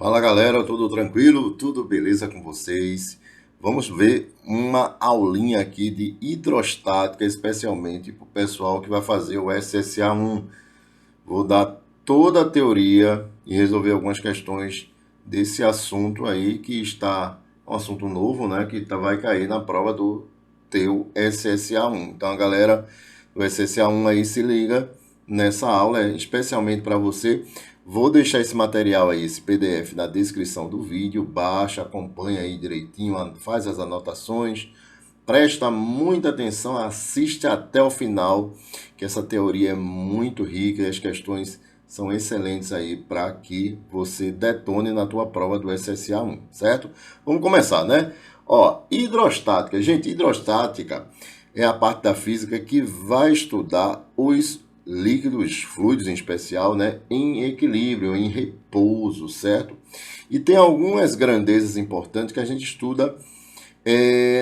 Fala galera, tudo tranquilo? Tudo beleza com vocês? Vamos ver uma aulinha aqui de hidrostática, especialmente para o pessoal que vai fazer o SSA1. Vou dar toda a teoria e resolver algumas questões desse assunto aí que está um assunto novo, né? Vai cair na prova do teu SSA1. Então a galera do SSA1 aí se liga nessa aula, especialmente para você. Vou deixar esse material aí, esse PDF na descrição do vídeo, baixa, acompanha aí direitinho, faz as anotações, presta muita atenção, assiste até o final, que essa teoria é muito rica e as questões são excelentes aí para que você detone na tua prova do SSA1, certo? Vamos começar, né? Ó, hidrostática. Gente, hidrostática é a parte da física que vai estudar os líquidos, fluidos em especial, né, em equilíbrio, em repouso, certo? E tem algumas grandezas importantes que a gente estuda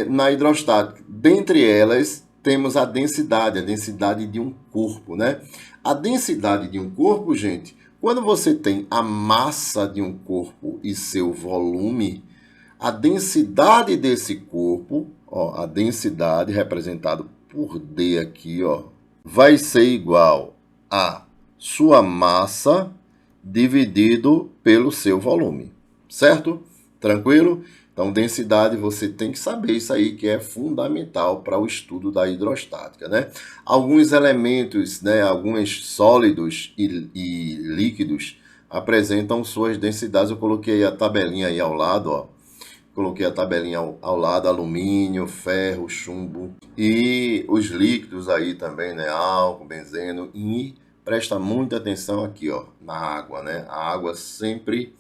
na hidrostática. Dentre elas, temos a densidade de um corpo, né? A densidade de um corpo, gente, quando você tem a massa de um corpo e seu volume, a densidade desse corpo, ó, a densidade representada por D aqui, ó, vai ser igual a sua massa dividido pelo seu volume, certo? Tranquilo? Então, densidade, você tem que saber isso aí, que é fundamental para o estudo da hidrostática, né? Alguns elementos, né, alguns sólidos e líquidos apresentam suas densidades. Eu coloquei a tabelinha aí ao lado, ó. Coloquei a tabelinha ao lado, alumínio, ferro, chumbo e os líquidos aí também, né? Álcool, benzeno. E presta muita atenção aqui, ó, na água, né? A água sempre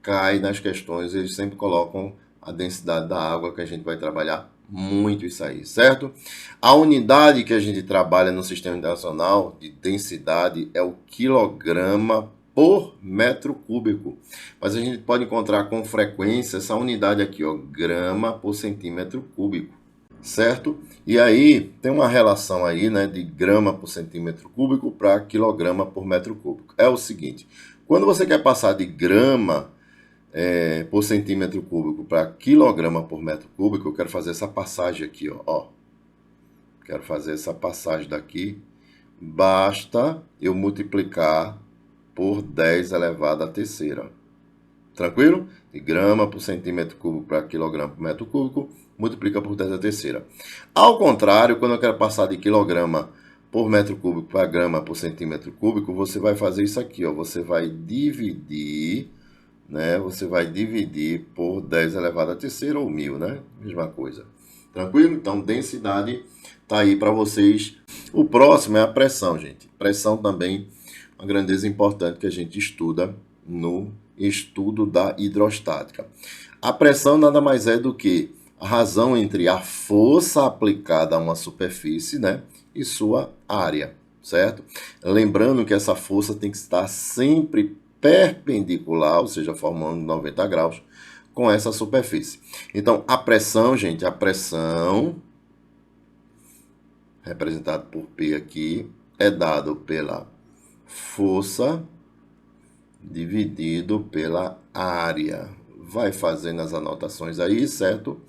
cai nas questões, eles sempre colocam a densidade da água, que a gente vai trabalhar muito isso aí, certo? A unidade que a gente trabalha no Sistema Internacional de densidade é o quilograma por metro cúbico. Mas a gente pode encontrar com frequência essa unidade aqui, ó, grama por centímetro cúbico, certo? E aí tem uma relação aí, né, de grama por centímetro cúbico para quilograma por metro cúbico. É o seguinte, quando você quer passar de grama por centímetro cúbico para quilograma por metro cúbico, eu quero fazer essa passagem aqui, ó. Quero fazer essa passagem daqui. Basta eu multiplicar por 10 elevado à terceira. Tranquilo? De grama por centímetro cúbico para quilograma por metro cúbico, multiplica por 10 à terceira. Ao contrário, quando eu quero passar de quilograma por metro cúbico para grama por centímetro cúbico, você vai fazer isso aqui, ó. Você vai dividir, né? Você vai dividir por 10 elevado à terceira ou 1000, né? Mesma coisa. Tranquilo? Então, densidade tá aí para vocês. O próximo é a pressão, gente. Pressão também uma grandeza importante que a gente estuda no estudo da hidrostática. A pressão nada mais é do que a razão entre a força aplicada a uma superfície, né, e sua área, certo? Lembrando que essa força tem que estar sempre perpendicular, ou seja, formando 90 graus, com essa superfície. Então, a pressão, gente, a pressão, representada por P aqui, é dado pela força dividido pela área. Vai fazendo as anotações aí, certo?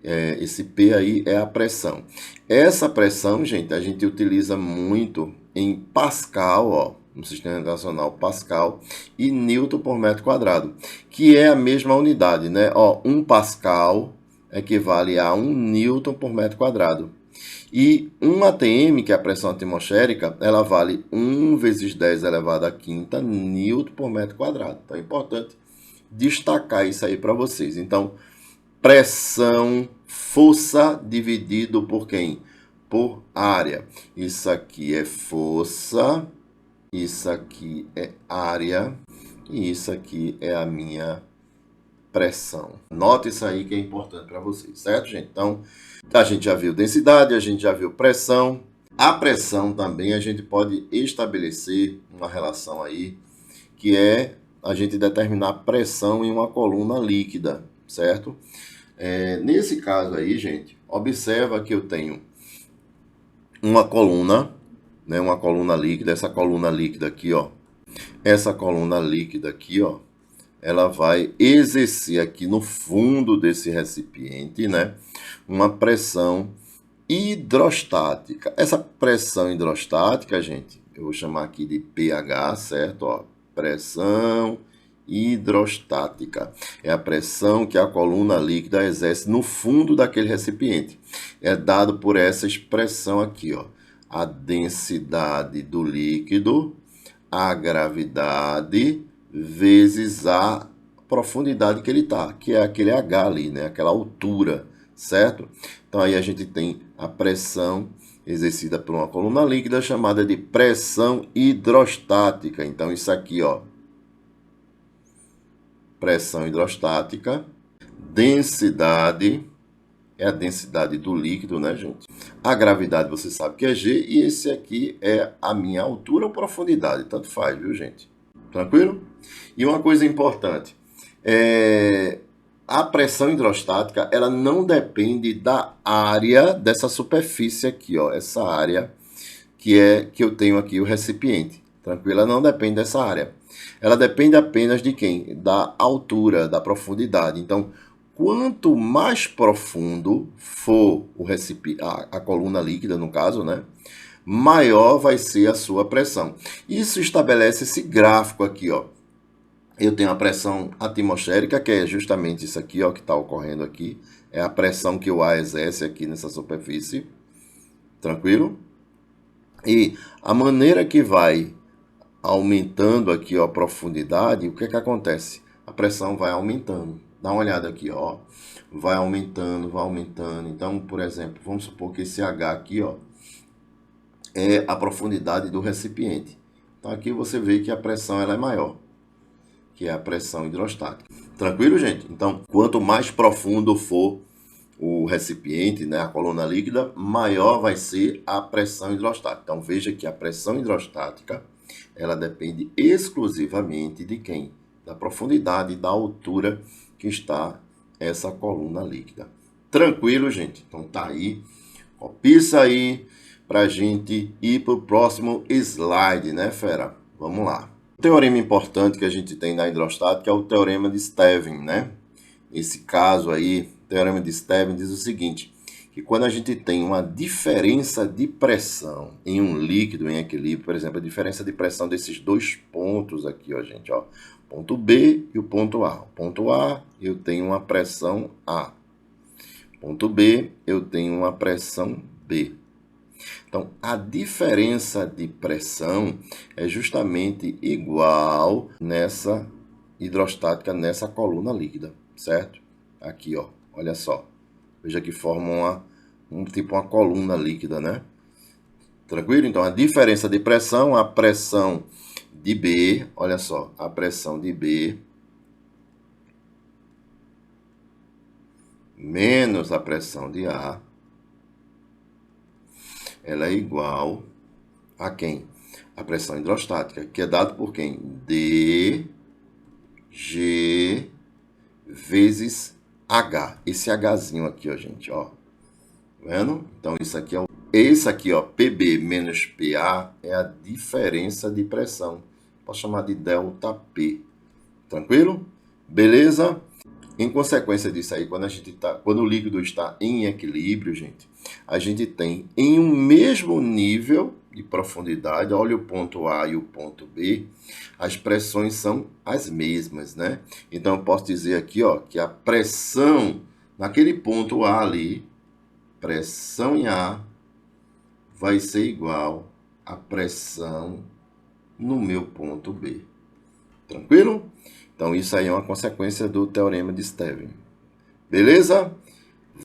Esse P aí é a pressão. Essa pressão, gente, a gente utiliza muito em Pascal, ó, no Sistema Internacional Pascal, e Newton por metro quadrado, que é a mesma unidade, né? Ó, 1 Pascal equivale a 1 Newton por metro quadrado. E 1 atm, que é a pressão atmosférica, ela vale 1 vezes 10 elevado à quinta Newton por metro quadrado. Então é importante destacar isso aí para vocês. Então, pressão, força dividido por quem? Por área. Isso aqui é força, isso aqui é área e isso aqui é a minha pressão. Note isso aí que é importante para vocês, certo, gente? Então, a gente já viu densidade, a gente já viu pressão. A pressão também a gente pode estabelecer uma relação aí, que é a gente determinar a pressão em uma coluna líquida, certo? Nesse caso aí, gente, observa que eu tenho uma coluna, né, uma coluna líquida, essa coluna líquida aqui, ó. Essa coluna líquida aqui, ó, ela vai exercer aqui no fundo desse recipiente, né, uma pressão hidrostática. Essa pressão hidrostática, gente, eu vou chamar aqui de pH, certo? Ó, pressão hidrostática. É a pressão que a coluna líquida exerce no fundo daquele recipiente. É dado por essa expressão aqui, ó. A densidade do líquido, a gravidade, vezes a profundidade que ele está, que é aquele H ali, né? Aquela altura, certo? Então aí a gente tem a pressão exercida por uma coluna líquida chamada de pressão hidrostática. Então isso aqui, ó, pressão hidrostática, densidade, é a densidade do líquido, né, gente? A gravidade você sabe que é G, e esse aqui é a minha altura ou profundidade, tanto faz, viu, gente? Tranquilo? E uma coisa importante, a pressão hidrostática, ela não depende da área dessa superfície aqui, ó, essa área que eu tenho aqui o recipiente, tranquilo? Ela não depende dessa área. Ela depende apenas de quem? Da altura, da profundidade. Então, quanto mais profundo for o a coluna líquida, no caso, né, maior vai ser a sua pressão. Isso estabelece esse gráfico aqui, ó. Eu tenho a pressão atmosférica, que é justamente isso aqui, ó, que está ocorrendo aqui. É a pressão que o ar exerce aqui nessa superfície. Tranquilo? E a maneira que vai aumentando aqui, ó, a profundidade, o que que acontece? A pressão vai aumentando. Dá uma olhada aqui, ó. Vai aumentando, vai aumentando. Então, por exemplo, vamos supor que esse H aqui, ó, é a profundidade do recipiente. Então, aqui você vê que a pressão ela é maior, que é a pressão hidrostática. Tranquilo, gente? Então, quanto mais profundo for o recipiente, né, a coluna líquida, maior vai ser a pressão hidrostática. Então, veja que a pressão hidrostática, ela depende exclusivamente de quem? Da profundidade e da altura que está essa coluna líquida. Tranquilo, gente? Então, tá aí. Copia isso aí para a gente ir para o próximo slide, né, fera? Vamos lá. O teorema importante que a gente tem na hidrostática é o teorema de Stevin, né? Esse caso aí, o teorema de Stevin diz o seguinte, que quando a gente tem uma diferença de pressão em um líquido em equilíbrio, por exemplo, a diferença de pressão desses dois pontos aqui, ó, gente, ó, ponto B e o ponto A. O ponto A, eu tenho uma pressão A. Ponto B, eu tenho uma pressão B. Então, a diferença de pressão é justamente igual nessa hidrostática, nessa coluna líquida, certo? Aqui, ó, olha só. Veja que forma tipo uma coluna líquida, né? Tranquilo? Então, a diferença de pressão, a pressão de B, olha só, a pressão de B menos a pressão de A, ela é igual a quem? A pressão hidrostática, que é dado por quem? D, G, vezes H. Esse Hzinho aqui, ó, gente, ó. Vendo? Então, isso aqui é esse aqui, ó, PB menos PA é a diferença de pressão. Posso chamar de delta P. Tranquilo? Beleza? Em consequência disso aí, quando o líquido está em equilíbrio, gente, a gente tem em um mesmo nível de profundidade, olha o ponto A e o ponto B, as pressões são as mesmas, né? Então, eu posso dizer aqui, ó, que a pressão naquele ponto A ali, pressão em A, vai ser igual à pressão no meu ponto B. Tranquilo? Então, isso aí é uma consequência do teorema de Stevin. Beleza?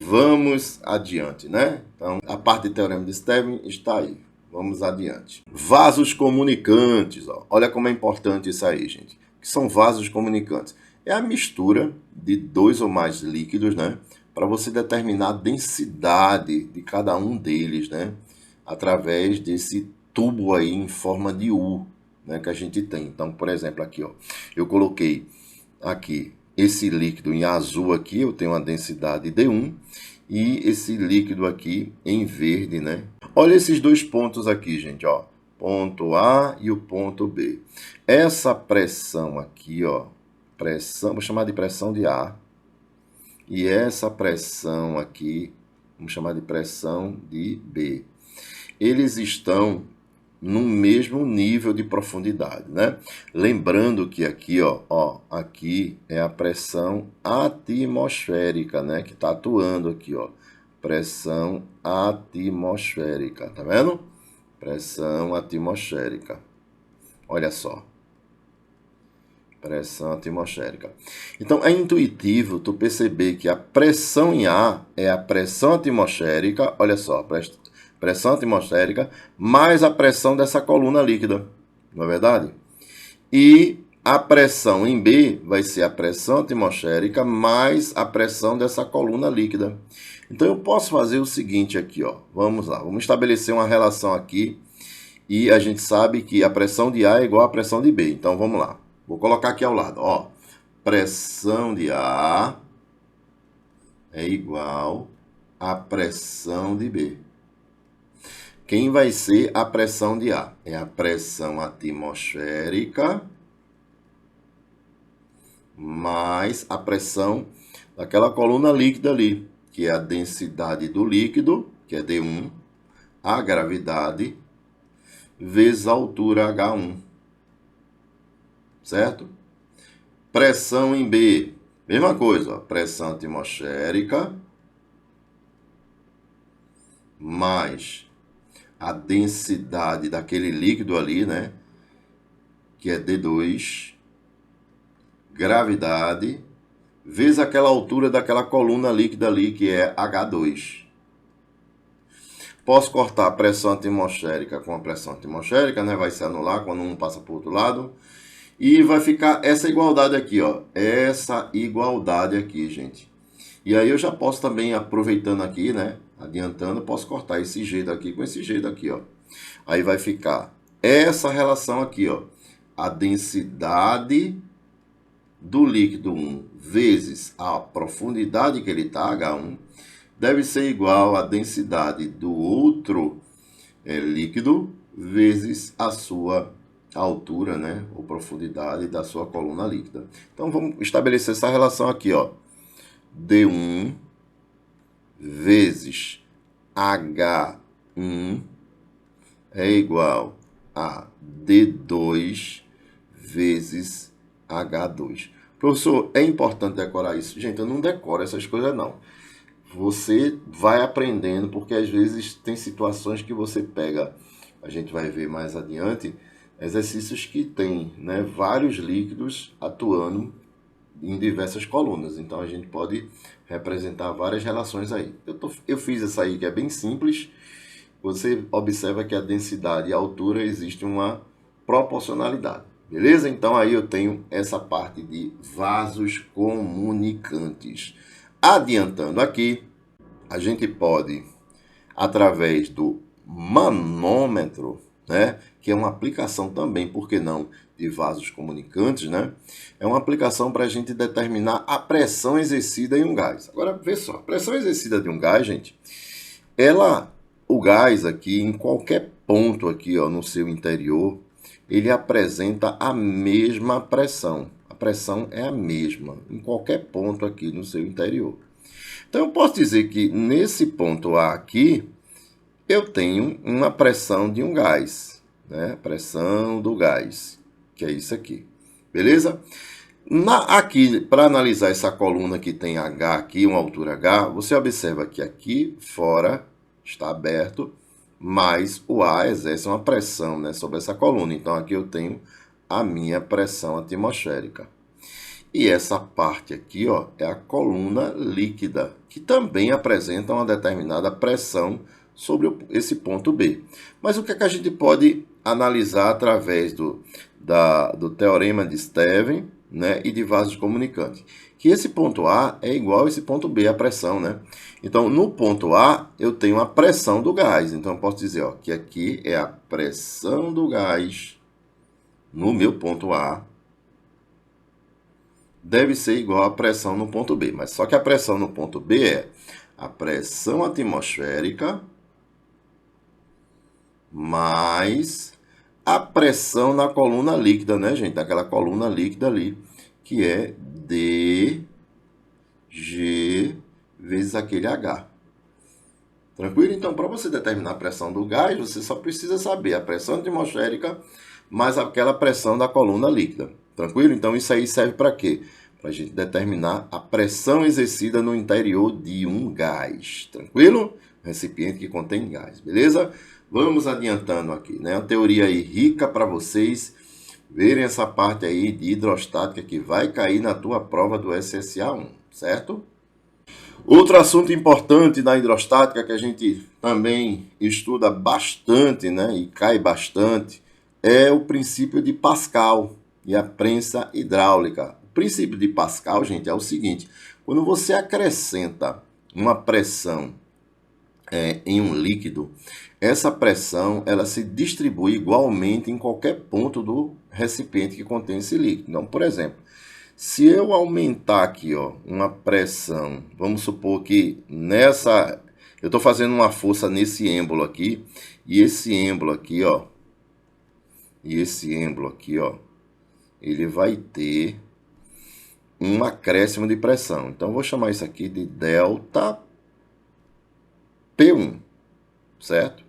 Vamos adiante, né? Então, a parte do teorema de Stevin está aí. Vamos adiante. Vasos comunicantes. Ó. Olha como é importante isso aí, gente. O que são vasos comunicantes? É a mistura de dois ou mais líquidos, né? Para você determinar a densidade de cada um deles, né? Através desse tubo aí em forma de U, né, que a gente tem. Então, por exemplo, aqui, ó, eu coloquei aqui esse líquido em azul aqui, eu tenho uma densidade D1, e esse líquido aqui em verde, né? Olha esses dois pontos aqui, gente, ó, ponto A e o ponto B. Essa pressão aqui, ó, pressão, vou chamar de pressão de A, e essa pressão aqui, vamos chamar de pressão de B. Eles estão no mesmo nível de profundidade, né? Lembrando que aqui, ó, aqui é a pressão atmosférica, né? Que está atuando aqui, ó. Pressão atmosférica, tá vendo? Pressão atmosférica. Olha só. Pressão atmosférica. Então, é intuitivo tu perceber que a pressão em A é a pressão atmosférica, olha só, pressão atmosférica, mais a pressão dessa coluna líquida, não é verdade? E a pressão em B vai ser a pressão atmosférica mais a pressão dessa coluna líquida. Então, eu posso fazer o seguinte aqui, ó. Vamos lá, vamos estabelecer uma relação aqui e a gente sabe que a pressão de A é igual à pressão de B. Então, vamos lá. Vou colocar aqui ao lado, ó. Pressão de A é igual à pressão de B. Quem vai ser a pressão de A? É a pressão atmosférica mais a pressão daquela coluna líquida ali, que é a densidade do líquido, que é D1, a gravidade, vezes a altura H1. Certo? Pressão em B, mesma coisa, ó, pressão atmosférica mais a densidade daquele líquido ali, né? Que é D2, gravidade, vezes aquela altura daquela coluna líquida ali, que é H2. Posso cortar a pressão atmosférica com a pressão atmosférica, né? Vai se anular quando um passa para o outro lado. E vai ficar essa igualdade aqui, ó. Essa igualdade aqui, gente. E aí eu já posso também, aproveitando aqui, né? Adiantando, posso cortar esse jeito aqui com esse jeito aqui, ó. Aí vai ficar essa relação aqui, ó. A densidade do líquido 1 vezes a profundidade que ele está, H1, deve ser igual à densidade do outro líquido vezes a sua altura, né, ou profundidade da sua coluna líquida. Então, vamos estabelecer essa relação aqui, ó. D1 vezes H1 é igual a D2 vezes H2. Professor, é importante decorar isso? Gente, eu não decoro essas coisas, não. Você vai aprendendo, porque às vezes tem situações que você pega, a gente vai ver mais adiante, exercícios que tem, né, vários líquidos atuando em diversas colunas. Então, a gente pode representar várias relações aí. Eu fiz essa aí que é bem simples. Você observa que a densidade e a altura existe uma proporcionalidade. Beleza? Então, aí eu tenho essa parte de vasos comunicantes. Adiantando aqui, a gente pode, através do manômetro, né, que é uma aplicação também, por que não, de vasos comunicantes, né? É uma aplicação para a gente determinar a pressão exercida em um gás. Agora, vê só, a pressão exercida de um gás, gente, o gás aqui, em qualquer ponto aqui, ó, no seu interior, ele apresenta a mesma pressão. A pressão é a mesma em qualquer ponto aqui no seu interior. Então, eu posso dizer que nesse ponto A aqui, eu tenho uma pressão de um gás, né? Pressão do gás, que é isso aqui. Beleza? Aqui, para analisar essa coluna que tem H aqui, uma altura H, você observa que aqui fora está aberto, mas o A exerce uma pressão, né, sobre essa coluna. Então, aqui eu tenho a minha pressão atmosférica. E essa parte aqui, ó, é a coluna líquida, que também apresenta uma determinada pressão sobre esse ponto B. Mas o que é que a gente pode analisar através do teorema de Stevens, né, e de vasos comunicantes? Que esse ponto A é igual a esse ponto B, a pressão, né? Então, no ponto A, eu tenho a pressão do gás. Então, eu posso dizer, ó, que aqui é a pressão do gás no meu ponto A, deve ser igual à pressão no ponto B. Mas só que a pressão no ponto B é a pressão atmosférica mais a pressão na coluna líquida, né, gente? Daquela coluna líquida ali, que é dg vezes aquele H. Tranquilo? Então, para você determinar a pressão do gás, você só precisa saber a pressão atmosférica mais aquela pressão da coluna líquida. Tranquilo? Então, isso aí serve para quê? Para a gente determinar a pressão exercida no interior de um gás. Tranquilo? Recipiente que contém gás, beleza? Vamos adiantando aqui, né? Uma teoria aí rica para vocês verem essa parte aí de hidrostática que vai cair na tua prova do SSA1, certo? Outro assunto importante da hidrostática que a gente também estuda bastante, né, e cai bastante, é o princípio de Pascal e a prensa hidráulica. O princípio de Pascal, gente, é o seguinte: quando você acrescenta uma pressão em um líquido, essa pressão ela se distribui igualmente em qualquer ponto do recipiente que contém esse líquido. Então, por exemplo, se eu aumentar aqui, ó, uma pressão, vamos supor que nessa, eu estou fazendo uma força nesse êmbolo aqui, e esse êmbolo aqui, ó, ele vai ter um acréscimo de pressão. Então, eu vou chamar isso aqui de delta P1, certo?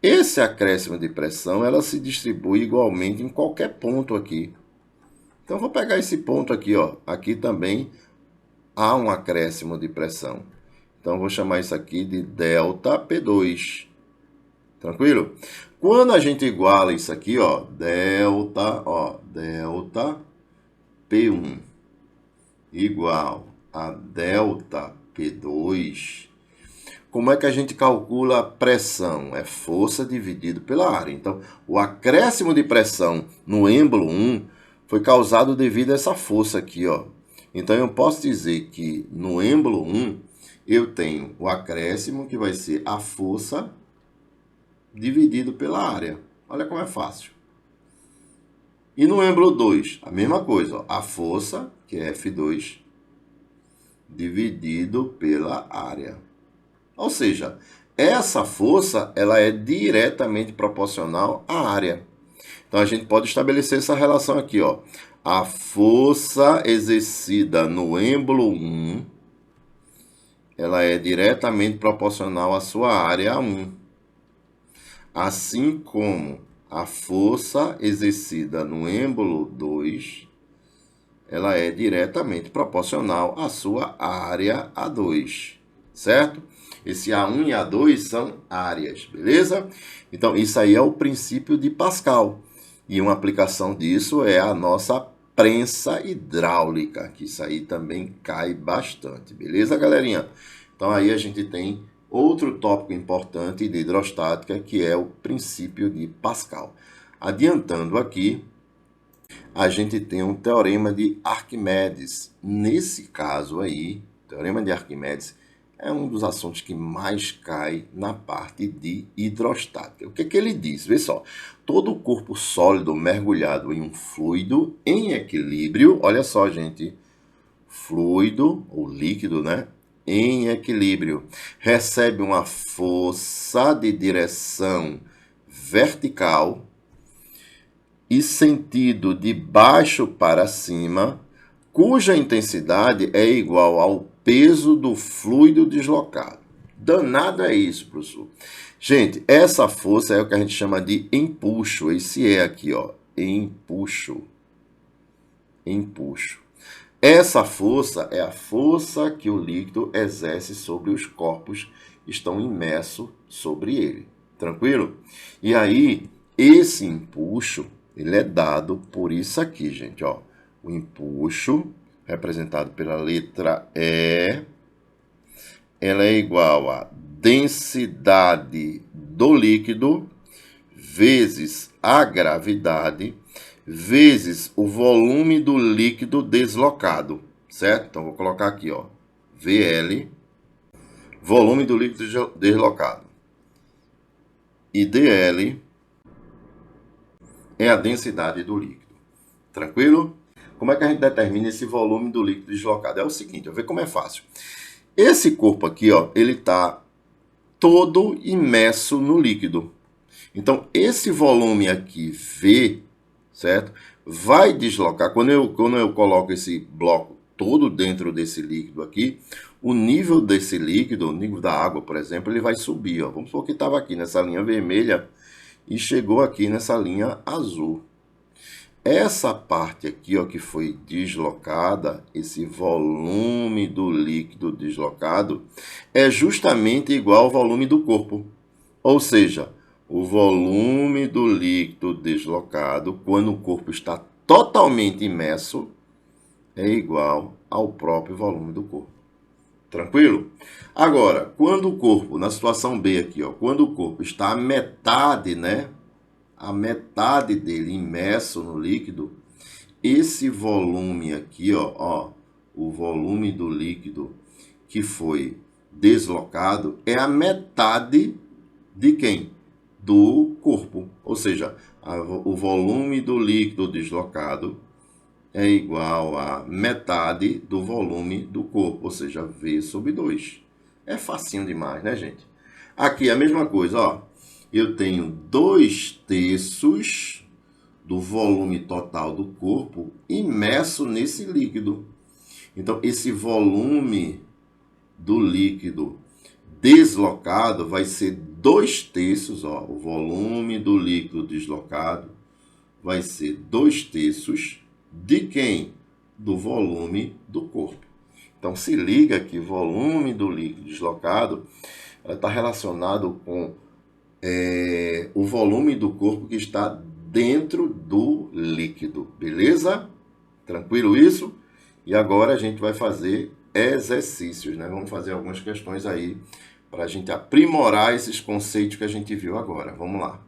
Esse acréscimo de pressão, ela se distribui igualmente em qualquer ponto aqui. Então, eu vou pegar esse ponto aqui, ó. Aqui também há um acréscimo de pressão. Então, eu vou chamar isso aqui de delta P2. Tranquilo? Quando a gente iguala isso aqui, ó, delta P1 igual a delta P2, como é que a gente calcula a pressão? É força dividido pela área. Então, o acréscimo de pressão no êmbolo 1 foi causado devido a essa força aqui, ó. Então, eu posso dizer que no êmbolo 1, eu tenho o acréscimo, que vai ser a força dividido pela área. Olha como é fácil. E no êmbolo 2, a mesma coisa, ó. A força, que é F2, dividido pela área. Ou seja, essa força ela é diretamente proporcional à área. Então, a gente pode estabelecer essa relação aqui, ó. A força exercida no êmbolo 1, ela é diretamente proporcional à sua área 1. Assim como a força exercida no êmbolo 2, ela é diretamente proporcional à sua área A2, certo? Esse A1 e A2 são áreas, beleza? Então, isso aí é o princípio de Pascal. E uma aplicação disso é a nossa prensa hidráulica, que isso aí também cai bastante, beleza, galerinha? Então, aí a gente tem outro tópico importante de hidrostática, que é o princípio de Pascal. Adiantando aqui, a gente tem um teorema de Arquimedes. Nesse caso aí, o teorema de Arquimedes é um dos assuntos que mais cai na parte de hidrostática. O que é que ele diz? Vê só, todo corpo sólido mergulhado em um fluido em equilíbrio, olha só, gente, fluido ou líquido, né? Em equilíbrio, recebe uma força de direção vertical e sentido de baixo para cima, cuja intensidade é igual ao peso do fluido deslocado. Danado é isso, professor. Gente, essa força é o que a gente chama de empuxo. Esse é aqui, ó, empuxo. Empuxo. Essa força é a força que o líquido exerce sobre os corpos que estão imersos sobre ele. Tranquilo? E aí, esse empuxo, ele é dado por isso aqui, gente, ó. O empuxo, representado pela letra E, ela é igual a densidade do líquido vezes a gravidade vezes o volume do líquido deslocado, certo? Então, vou colocar aqui, ó, VL, volume do líquido deslocado. E DL é a densidade do líquido. Tranquilo? Como é que a gente determina esse volume do líquido deslocado? É o seguinte, vamos ver como é fácil. Esse corpo aqui, ó, ele está todo imerso no líquido. Então, esse volume aqui, V, certo? vai deslocar. Quando eu coloco esse bloco todo dentro desse líquido aqui, o nível desse líquido, o nível da água, por exemplo, ele vai subir. Ó. Vamos supor que estava aqui nessa linha vermelha e chegou aqui nessa linha azul. Essa parte aqui, ó, que foi deslocada, esse volume do líquido deslocado, é justamente igual ao volume do corpo. Ou seja, o volume do líquido deslocado, quando o corpo está totalmente imerso, é igual ao próprio volume do corpo. Tranquilo? Agora, quando o corpo, na situação B aqui, ó, quando o corpo está à metade, né? A metade dele imerso no líquido, esse volume aqui, ó, o volume do líquido que foi deslocado é a metade de quem? Do corpo. Ou seja, o volume do líquido deslocado é igual a metade do volume do corpo, ou seja, V sobre 2. É facinho demais, né, gente? Aqui é a mesma coisa, ó. Eu tenho 2/3 do volume total do corpo imerso nesse líquido. Então, esse volume do líquido deslocado vai ser 2/3, ó. O volume do líquido deslocado vai ser 2/3 de quem? Do volume do corpo. Então, se liga que o volume do líquido deslocado está relacionado com o volume do corpo que está dentro do líquido, beleza? Tranquilo isso? E agora a gente vai fazer exercícios, né? Vamos fazer algumas questões aí para a gente aprimorar esses conceitos que a gente viu agora. Vamos lá.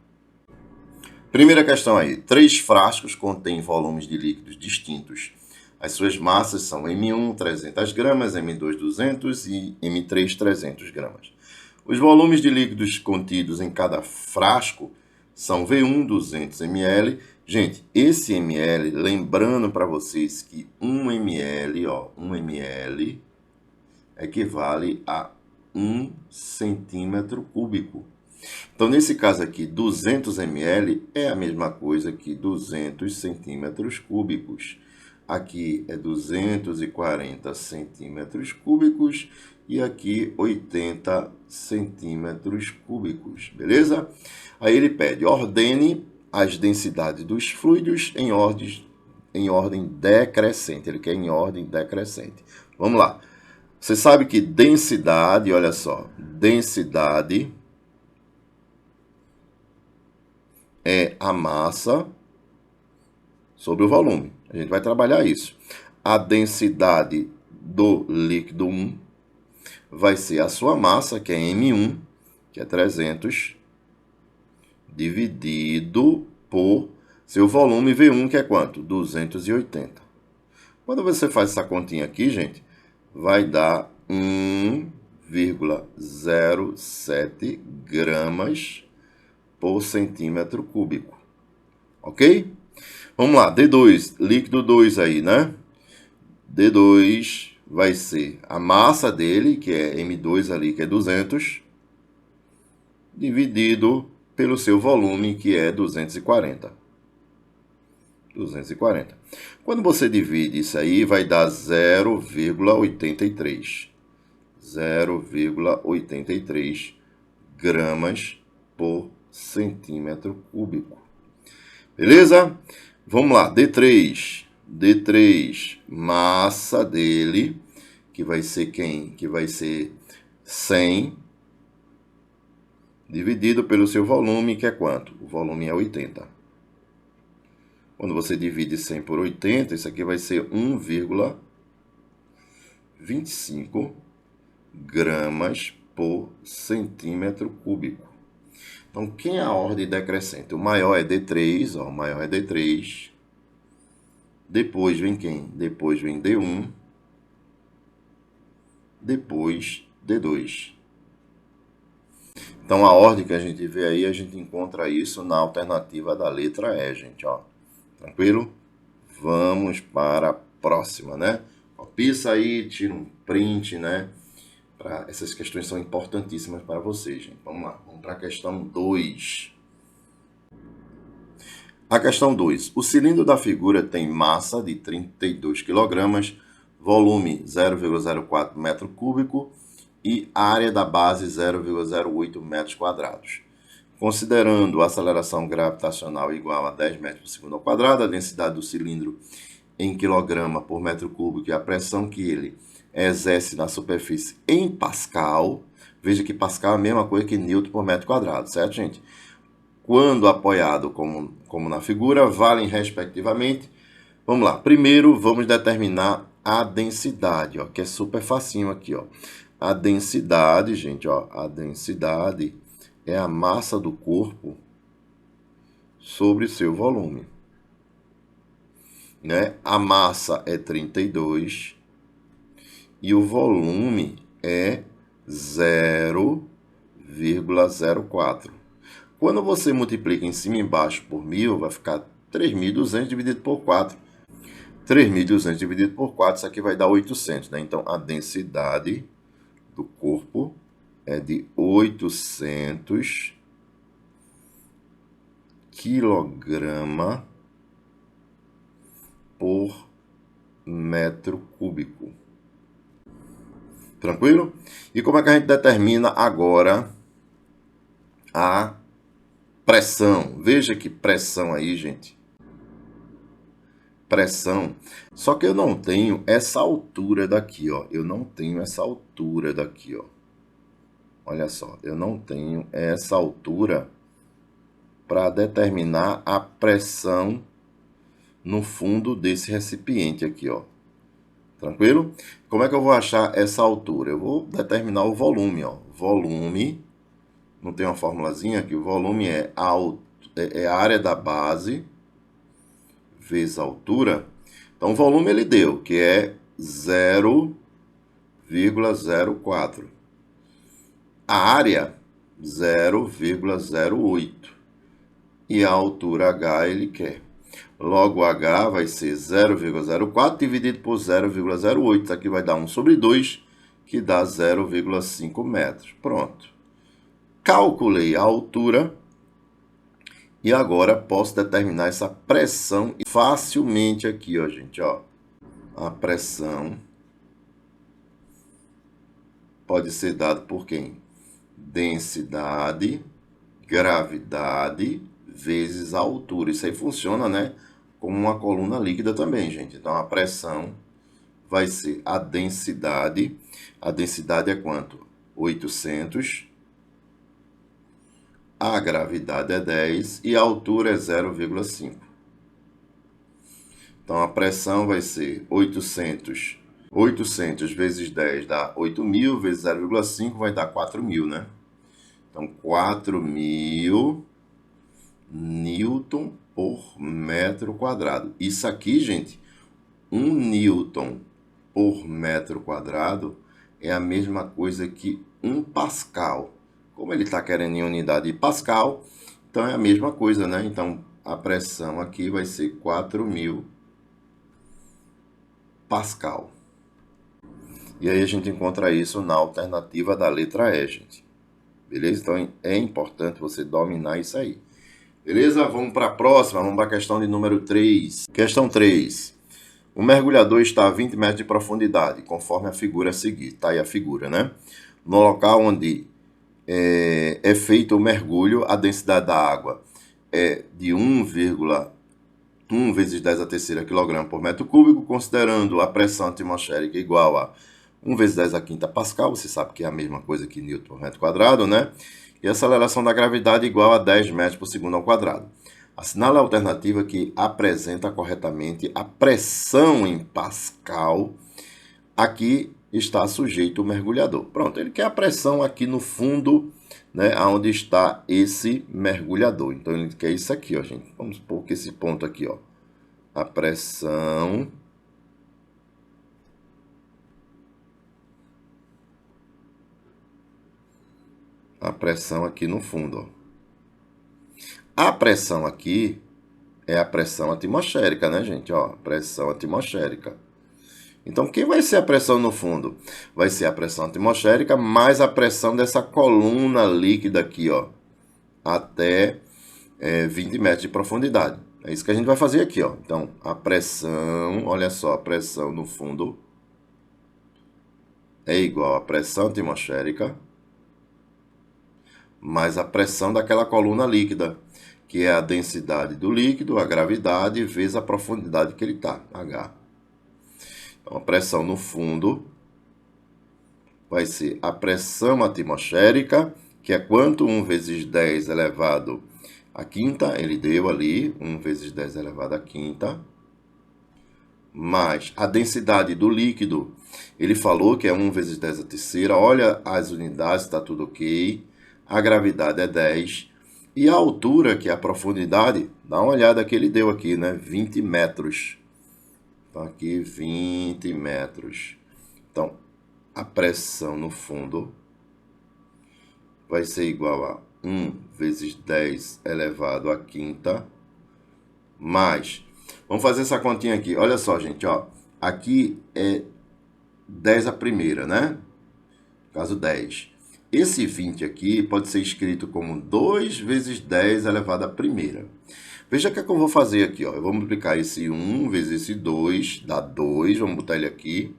Primeira questão aí. 3 frascos contêm volumes de líquidos distintos. As suas massas são M1, 300 gramas, M2, 200 e M3, 300 gramas. Os volumes de líquidos contidos em cada frasco são V1, 200 ml. Gente, esse ml, lembrando para vocês que 1 ml, ó, 1 ml equivale a 1 centímetro cúbico. Então, nesse caso aqui, 200 ml é a mesma coisa que 200 centímetros cúbicos. Aqui é 240 centímetros cúbicos e aqui 80 centímetros cúbicos, beleza? Aí ele pede, ordene as densidades dos fluidos em ordem decrescente. Ele quer em ordem decrescente. Vamos lá. Você sabe que densidade, olha só, densidade é a massa sobre o volume. A gente vai trabalhar isso. A densidade do líquido 1 vai ser a sua massa, que é M1, que é 300, dividido por seu volume V1, que é quanto? 280. Quando você faz essa continha aqui, gente, vai dar 1,07 gramas por centímetro cúbico. Ok? Vamos lá, D2, líquido 2 aí, né? D2 vai ser a massa dele, que é M2 ali, que é 200, dividido pelo seu volume, que é 240. 240. Quando você divide isso aí, vai dar 0,83. 0,83 gramas por centímetro cúbico. Beleza? Vamos lá, D3. D3, massa dele, que vai ser quem? Que vai ser 100, dividido pelo seu volume, que é quanto? O volume é 80. Quando você divide 100 por 80, isso aqui vai ser 1,25 gramas por centímetro cúbico. Então, quem é a ordem decrescente? O maior é D3, ó, o maior é D3. Depois vem quem? Depois vem D1. Depois D2. Então, a ordem que a gente vê aí, a gente encontra isso na alternativa da letra E, gente, ó. Tranquilo? Vamos para a próxima, né? Copia isso aí, tira um print, né? Essas questões são importantíssimas para vocês, gente. Vamos lá, vamos para a questão 2. A questão 2. O cilindro da figura tem massa de 32 kg, volume 0,04 metro cúbico e área da base 0,08 metros quadrados. Considerando a aceleração gravitacional igual a 10 metros por segundo ao quadrado, a densidade do cilindro em quilograma por metro cúbico e a pressão que ele exerce na superfície em Pascal. Veja que Pascal é a mesma coisa que Newton por metro quadrado, certo, gente? Quando apoiado como na figura, valem respectivamente. Vamos lá. Primeiro, vamos determinar a densidade, ó, que é super facinho aqui, ó. A densidade, gente, ó, a densidade é a massa do corpo sobre seu volume, né? A massa é 32 e o volume é 0,04. Quando você multiplica em cima e embaixo por 1.000, vai ficar 3.200 dividido por 4. 3.200 dividido por 4, isso aqui vai dar 800, né? Então, a densidade do corpo é de 800 quilograma por metro cúbico. Tranquilo? E como é que a gente determina agora a pressão? Veja que pressão aí, gente. Pressão. Só que eu não tenho essa altura daqui, ó. Eu não tenho essa altura daqui, ó. Olha só, eu não tenho essa altura para determinar a pressão no fundo desse recipiente aqui, ó. Tranquilo? Como é que eu vou achar essa altura? Eu vou determinar o volume, ó. Volume, não tem uma formulazinha aqui, o volume é a área da base vezes a altura. Então, o volume ele deu, que é 0,04. A área, 0,08. E a altura H ele quer. Logo, H vai ser 0,04 dividido por 0,08. Isso aqui vai dar 1 sobre 2, que dá 0,5 metros. Pronto. Calculei a altura. E agora posso determinar essa pressão facilmente aqui, ó, gente, ó. A pressão pode ser dada por quem? Densidade, gravidade, vezes a altura. Isso aí funciona, né, como uma coluna líquida também, gente. Então, a pressão vai ser a densidade. A densidade é quanto? 800. A gravidade é 10 e a altura é 0,5. Então, a pressão vai ser 800. 800 vezes 10 dá 8.000, vezes 0,5 vai dar 4.000, né? Então, 4.000 newton por metro quadrado. Isso aqui, gente, 1 newton por metro quadrado é a mesma coisa que 1 pascal. Como ele está querendo em unidade de pascal, então é a mesma coisa, né? Então, a pressão aqui vai ser 4.000 pascal. E aí a gente encontra isso na alternativa da letra E, gente. Beleza? Então, é importante você dominar isso aí. Beleza? Vamos para a próxima. Vamos para a questão de número 3. Questão 3. O mergulhador está a 20 metros de profundidade, conforme a figura a seguir. Tá aí a figura, né? No local onde é feito o mergulho, a densidade da água é de 1,1 vezes 10 a terceira quilograma por metro cúbico, considerando a pressão atmosférica igual a 1 vezes 10 a quinta pascal, você sabe que é a mesma coisa que Newton por metro quadrado, né? E a aceleração da gravidade igual a 10 metros por segundo ao quadrado. Assinale a alternativa que apresenta corretamente a pressão em pascal. Aqui está sujeito o mergulhador. Pronto, ele quer a pressão aqui no fundo, né, onde está esse mergulhador. Então, ele quer isso aqui, ó, gente. Vamos supor que esse ponto aqui, ó. A pressão aqui no fundo, ó. A pressão aqui é a pressão atmosférica, né, gente? Ó, pressão atmosférica. Então, quem vai ser a pressão no fundo? Vai ser a pressão atmosférica mais a pressão dessa coluna líquida aqui, ó, até 20 metros de profundidade. É isso que a gente vai fazer aqui, ó. Então, a pressão, olha só, a pressão no fundo é igual à pressão atmosférica mais a pressão daquela coluna líquida, que é a densidade do líquido, a gravidade, vezes a profundidade que ele está, H. Então, a pressão no fundo vai ser a pressão atmosférica, que é quanto? 1 vezes 10 elevado à quinta, ele deu ali, 1 vezes 10 elevado à quinta, mais a densidade do líquido, ele falou que é 1 vezes 10 à terceira, olha as unidades, está tudo ok, a gravidade é 10, e a altura, que é a profundidade, dá uma olhada que ele deu aqui, né? 20 metros. Então, aqui 20 metros. Então, a pressão no fundo vai ser igual a 1 vezes 10 elevado à quinta, mais... Vamos fazer essa continha aqui. Olha só, gente, ó. Aqui é 10 a primeira, né? No caso, 10. Esse 20 aqui pode ser escrito como 2 vezes 10 elevado à primeira. Veja o que é que eu vou fazer aqui, ó. Eu vou multiplicar esse 1 vezes esse 2, dá 2, vamos botar ele aqui.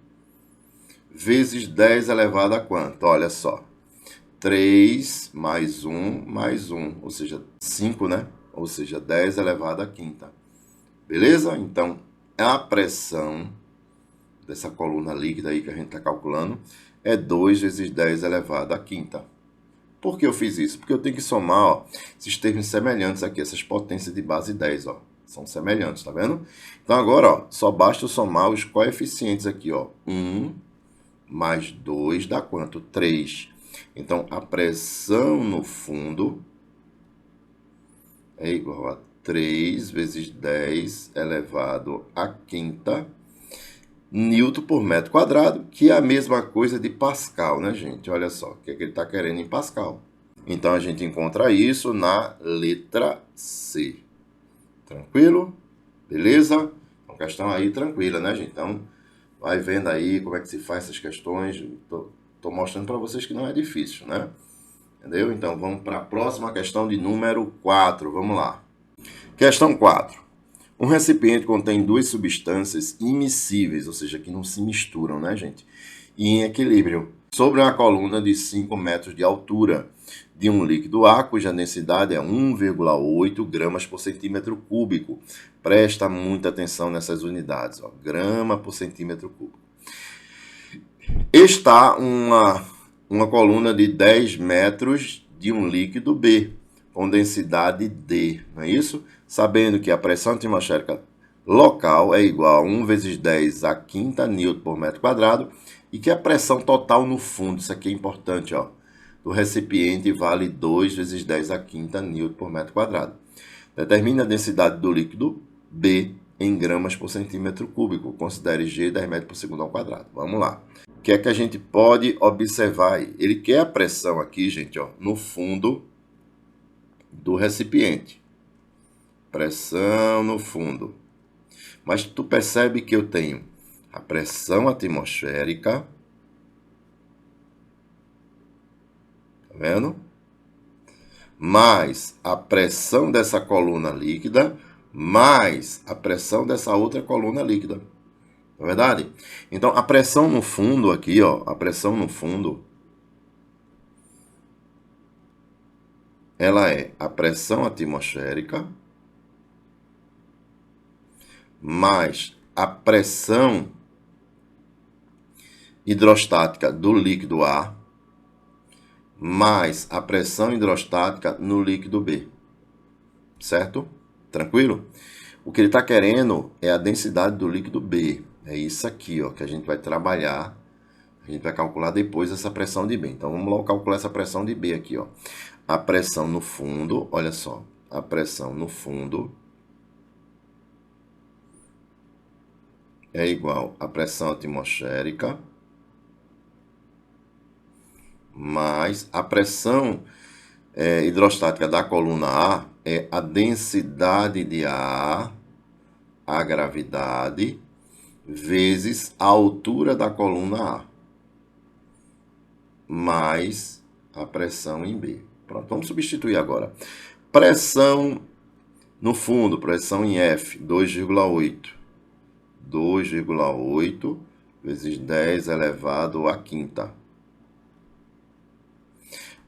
Vezes 10 elevado a quanto? Olha só. 3 mais 1, ou seja, 5, né? Ou seja, 10 elevado à quinta. Beleza? Então, a pressão dessa coluna líquida aí que a gente está calculando é 2 vezes 10 elevado à quinta. Por que eu fiz isso? Porque eu tenho que somar, ó, esses termos semelhantes aqui, essas potências de base 10, ó. São semelhantes, tá vendo? Então, agora, ó, só basta eu somar os coeficientes aqui, ó. 1 mais 2 dá quanto? 3. Então, a pressão no fundo é igual a 3 vezes 10 elevado à quinta Newton por metro quadrado, que é a mesma coisa de Pascal, né, gente? Olha só, o que é que ele está querendo em Pascal. Então, a gente encontra isso na letra C. Tranquilo? Beleza? Uma questão aí tranquila, né, gente? Então, vai vendo aí como é que se faz essas questões. Tô mostrando para vocês que não é difícil, né? Entendeu? Então, vamos para a próxima questão de número 4. Vamos lá. Questão 4. Um recipiente contém duas substâncias immiscíveis, ou seja, que não se misturam, né, gente? E em equilíbrio, sobre uma coluna de 5 metros de altura de um líquido A, cuja densidade é 1,8 gramas por centímetro cúbico. Presta muita atenção nessas unidades, ó, grama por centímetro cúbico. Está uma coluna de 10 metros de um líquido B, com densidade D, não é isso? Sabendo que a pressão atmosférica local é igual a 1 vezes 10 a quinta Newton por metro quadrado e que a pressão total no fundo, isso aqui é importante, ó, do recipiente vale 2 vezes 10 a quinta Newton por metro quadrado. Determine a densidade do líquido B em gramas por centímetro cúbico. Considere G 10 metros por segundo ao quadrado. Vamos lá. O que é que a gente pode observar aí? Ele quer a pressão aqui, gente, ó, no fundo do recipiente. Pressão no fundo. Mas tu percebe que eu tenho a pressão atmosférica. Tá vendo? Mais a pressão dessa coluna líquida, mais a pressão dessa outra coluna líquida. Não é verdade? Então, a pressão no fundo aqui, ó, a pressão no fundo, ela é a pressão atmosférica mais a pressão hidrostática do líquido A mais a pressão hidrostática no líquido B. Certo? Tranquilo? O que ele está querendo é a densidade do líquido B. É isso aqui, ó, que a gente vai trabalhar. A gente vai calcular depois essa pressão de B. Então, vamos logo calcular essa pressão de B aqui, ó. A pressão no fundo, olha só. A pressão no fundo é igual à pressão atmosférica mais a pressão hidrostática da coluna A é a densidade de ar, a gravidade, vezes a altura da coluna A, mais a pressão em B. Pronto, vamos substituir agora. Pressão No fundo, pressão em F, 2,8. 2,8 vezes 10 elevado à quinta.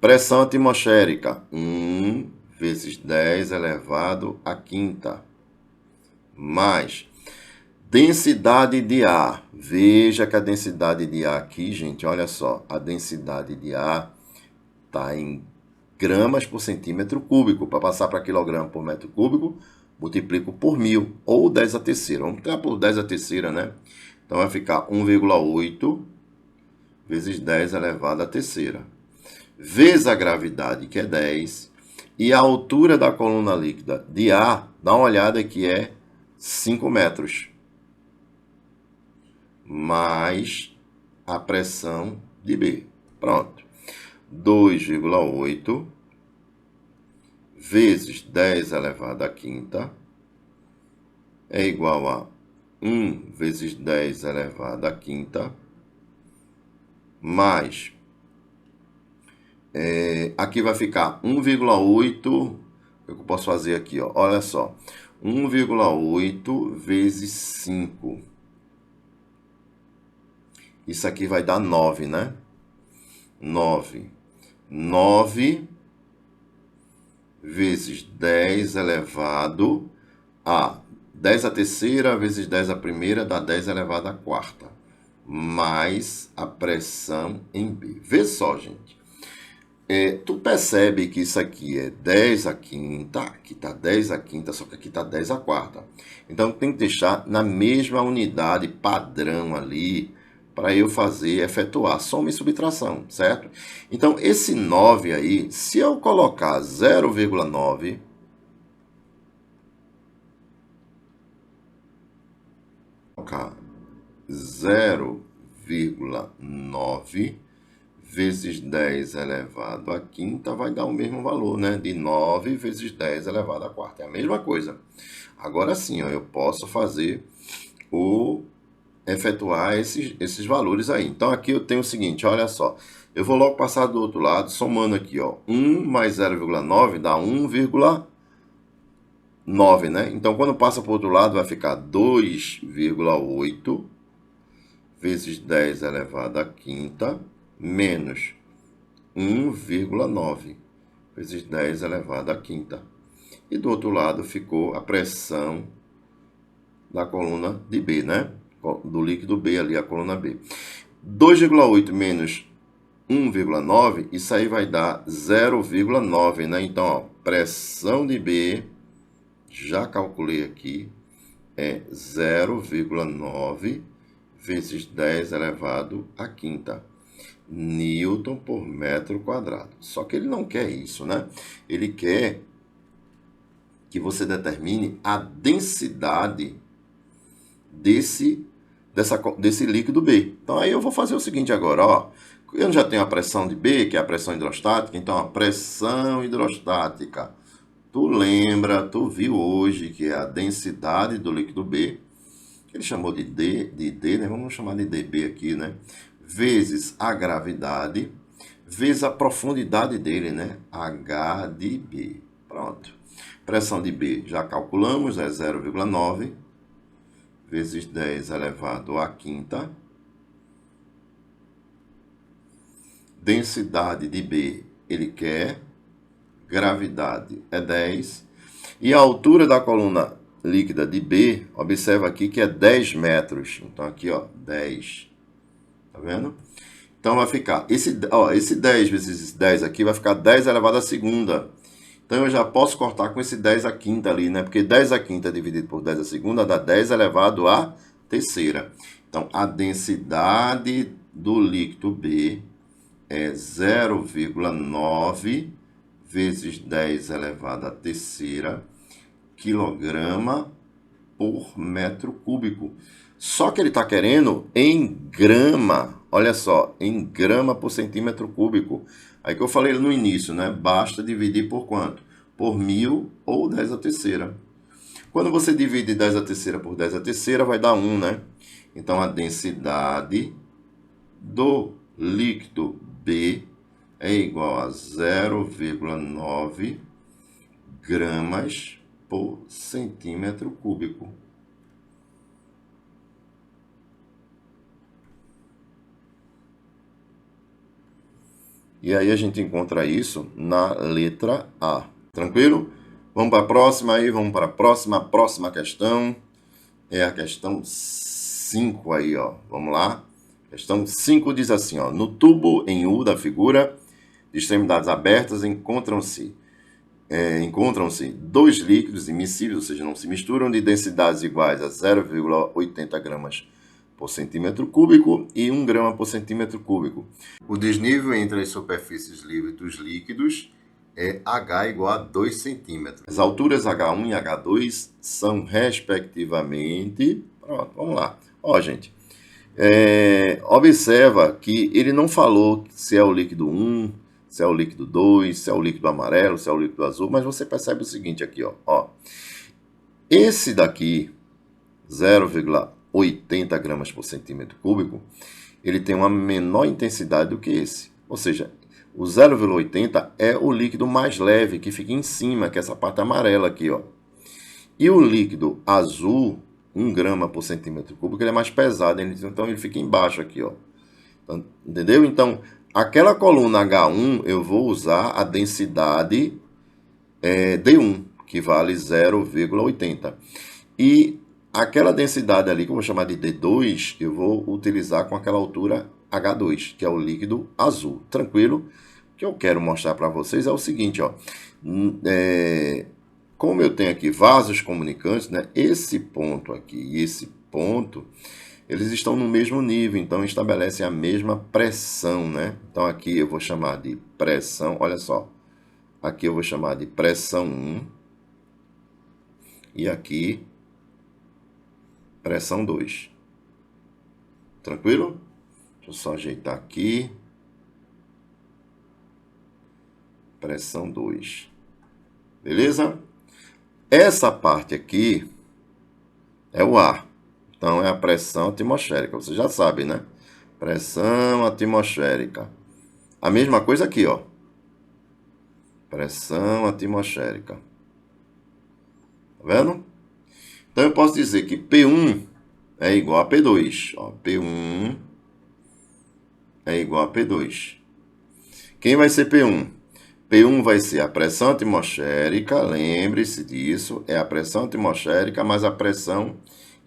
Pressão atmosférica, 1 vezes 10 elevado à quinta. Mais densidade de ar. Veja que a densidade de ar aqui, gente, olha só. A densidade de ar está em gramas por centímetro cúbico. Para passar para quilograma por metro cúbico, multiplico por 1000, ou 10 a terceira. Vamos tirar por 10 a terceira, né? Então vai ficar 1,8 vezes 10 elevado à terceira. Vezes a gravidade, que é 10, e a altura da coluna líquida de ar, dá uma olhada que é 5 metros. Mais a pressão de B. Pronto. 2,8 vezes 10 elevado à quinta é igual a 1 vezes 10 elevado à quinta mais... aqui vai ficar 1,8. O que eu posso fazer aqui? Ó? Olha só. 1,8 vezes 5. Isso aqui vai dar 9, né? 9. 9 vezes 10 elevado a 10 a terceira vezes 10 a primeira dá 10 elevado à quarta. Mais a pressão em B. Vê só, gente. Tu percebe que isso aqui é 10 a quinta, aqui está 10 a quinta, só que aqui está 10 a quarta. Então, tem que deixar na mesma unidade padrão ali, para eu efetuar soma e subtração, certo? Então, esse 9 aí, se eu colocar 0,9, colocar 0,9 vezes 10 elevado à quinta vai dar o mesmo valor, né? De 9 vezes 10 elevado à quarta. É a mesma coisa. Agora sim, ó, eu posso efetuar esses valores aí. Então, aqui eu tenho o seguinte, olha só. Eu vou logo passar do outro lado, somando aqui, ó. 1 mais 0,9 dá 1,9, né? Então, quando passa para o outro lado, vai ficar 2,8 vezes 10 elevado à quinta menos 1,9 vezes 10 elevado à quinta. E do outro lado ficou a pressão da coluna de B, né? Do líquido B ali, a coluna B. 2,8 menos 1,9, isso aí vai dar 0,9, né? Então, ó, pressão de B, já calculei aqui, é 0,9 vezes 10 elevado à quinta. Newton por metro quadrado. Só que ele não quer isso, né? Ele quer que você determine a densidade desse líquido B. Então, aí eu vou fazer o seguinte agora, ó. Eu já tenho a pressão de B, que é a pressão hidrostática. Então, a pressão hidrostática. Tu viu hoje que é a densidade do líquido B. Ele chamou de D, né? Vamos chamar de dB aqui, né? Vezes a gravidade, vezes a profundidade dele, né? H de B. Pronto. Pressão de B já calculamos, é 0,9 vezes 10 elevado à quinta. Densidade de B ele quer, gravidade é 10. E a altura da coluna líquida de B, observa aqui que é 10 metros. Então, aqui, ó, 10. Tá vendo? Então, vai ficar... Esse 10 vezes 10 aqui vai ficar 10 elevado à segunda. Então, eu já posso cortar com esse 10 à quinta ali, né? Porque 10 à quinta dividido por 10 à segunda dá 10 elevado à terceira. Então, a densidade do líquido B é 0,9 vezes 10 elevado à terceira quilograma por metro cúbico. Só que ele está querendo em grama. Olha só, em grama por centímetro cúbico. Aí que eu falei no início, né? Basta dividir por quanto? Por 1000 ou 10 à terceira. Quando você divide 10 à terceira por 10 à terceira, vai dar 1, né? Então, a densidade do líquido B é igual a 0,9 gramas por centímetro cúbico. E aí a gente encontra isso na letra A. Tranquilo? Vamos para a próxima aí, vamos para a próxima questão. É a questão 5 aí, ó. Vamos lá. Questão 5 diz assim, ó. No tubo em U da figura, de extremidades abertas, encontram-se dois líquidos immiscíveis, ou seja, não se misturam, de densidades iguais a 0,80 gramas por centímetro cúbico e 1 grama por centímetro cúbico. O desnível entre as superfícies livres dos líquidos é H igual a 2 centímetros. As alturas H1 e H2 são, respectivamente... Pronto, vamos lá. Ó, gente, observa que ele não falou se é o líquido 1, se é o líquido 2, se é o líquido amarelo, se é o líquido azul, mas você percebe o seguinte aqui, ó. Esse daqui, 0,80 gramas por centímetro cúbico, ele tem uma menor intensidade do que esse. Ou seja, o 0,80 é o líquido mais leve, que fica em cima, que é essa parte amarela aqui, ó. E o líquido azul, 1 grama por centímetro cúbico, ele é mais pesado, então ele fica embaixo aqui, ó. Então, entendeu? Então, aquela coluna H1, eu vou usar a densidade D1, que vale 0,80. E aquela densidade ali, que eu vou chamar de D2, eu vou utilizar com aquela altura H2, que é o líquido azul. Tranquilo? O que eu quero mostrar para vocês é o seguinte, ó. Como eu tenho aqui vasos comunicantes, né? Esse ponto aqui e esse ponto, eles estão no mesmo nível, então estabelecem a mesma pressão, né? Então aqui eu vou chamar de pressão, olha só. Aqui eu vou chamar de pressão 1 e aqui pressão 2. Tranquilo? Deixa eu só ajeitar aqui. Pressão 2. Beleza? Essa parte aqui é o ar. Então, é a pressão atmosférica. Você já sabe, né? Pressão atmosférica. A mesma coisa aqui, ó. Pressão atmosférica. Tá vendo? Então, eu posso dizer que P1 é igual a P2. Ó, P1 é igual a P2. Quem vai ser P1? P1 vai ser a pressão atmosférica, lembre-se disso, é a pressão atmosférica mais a pressão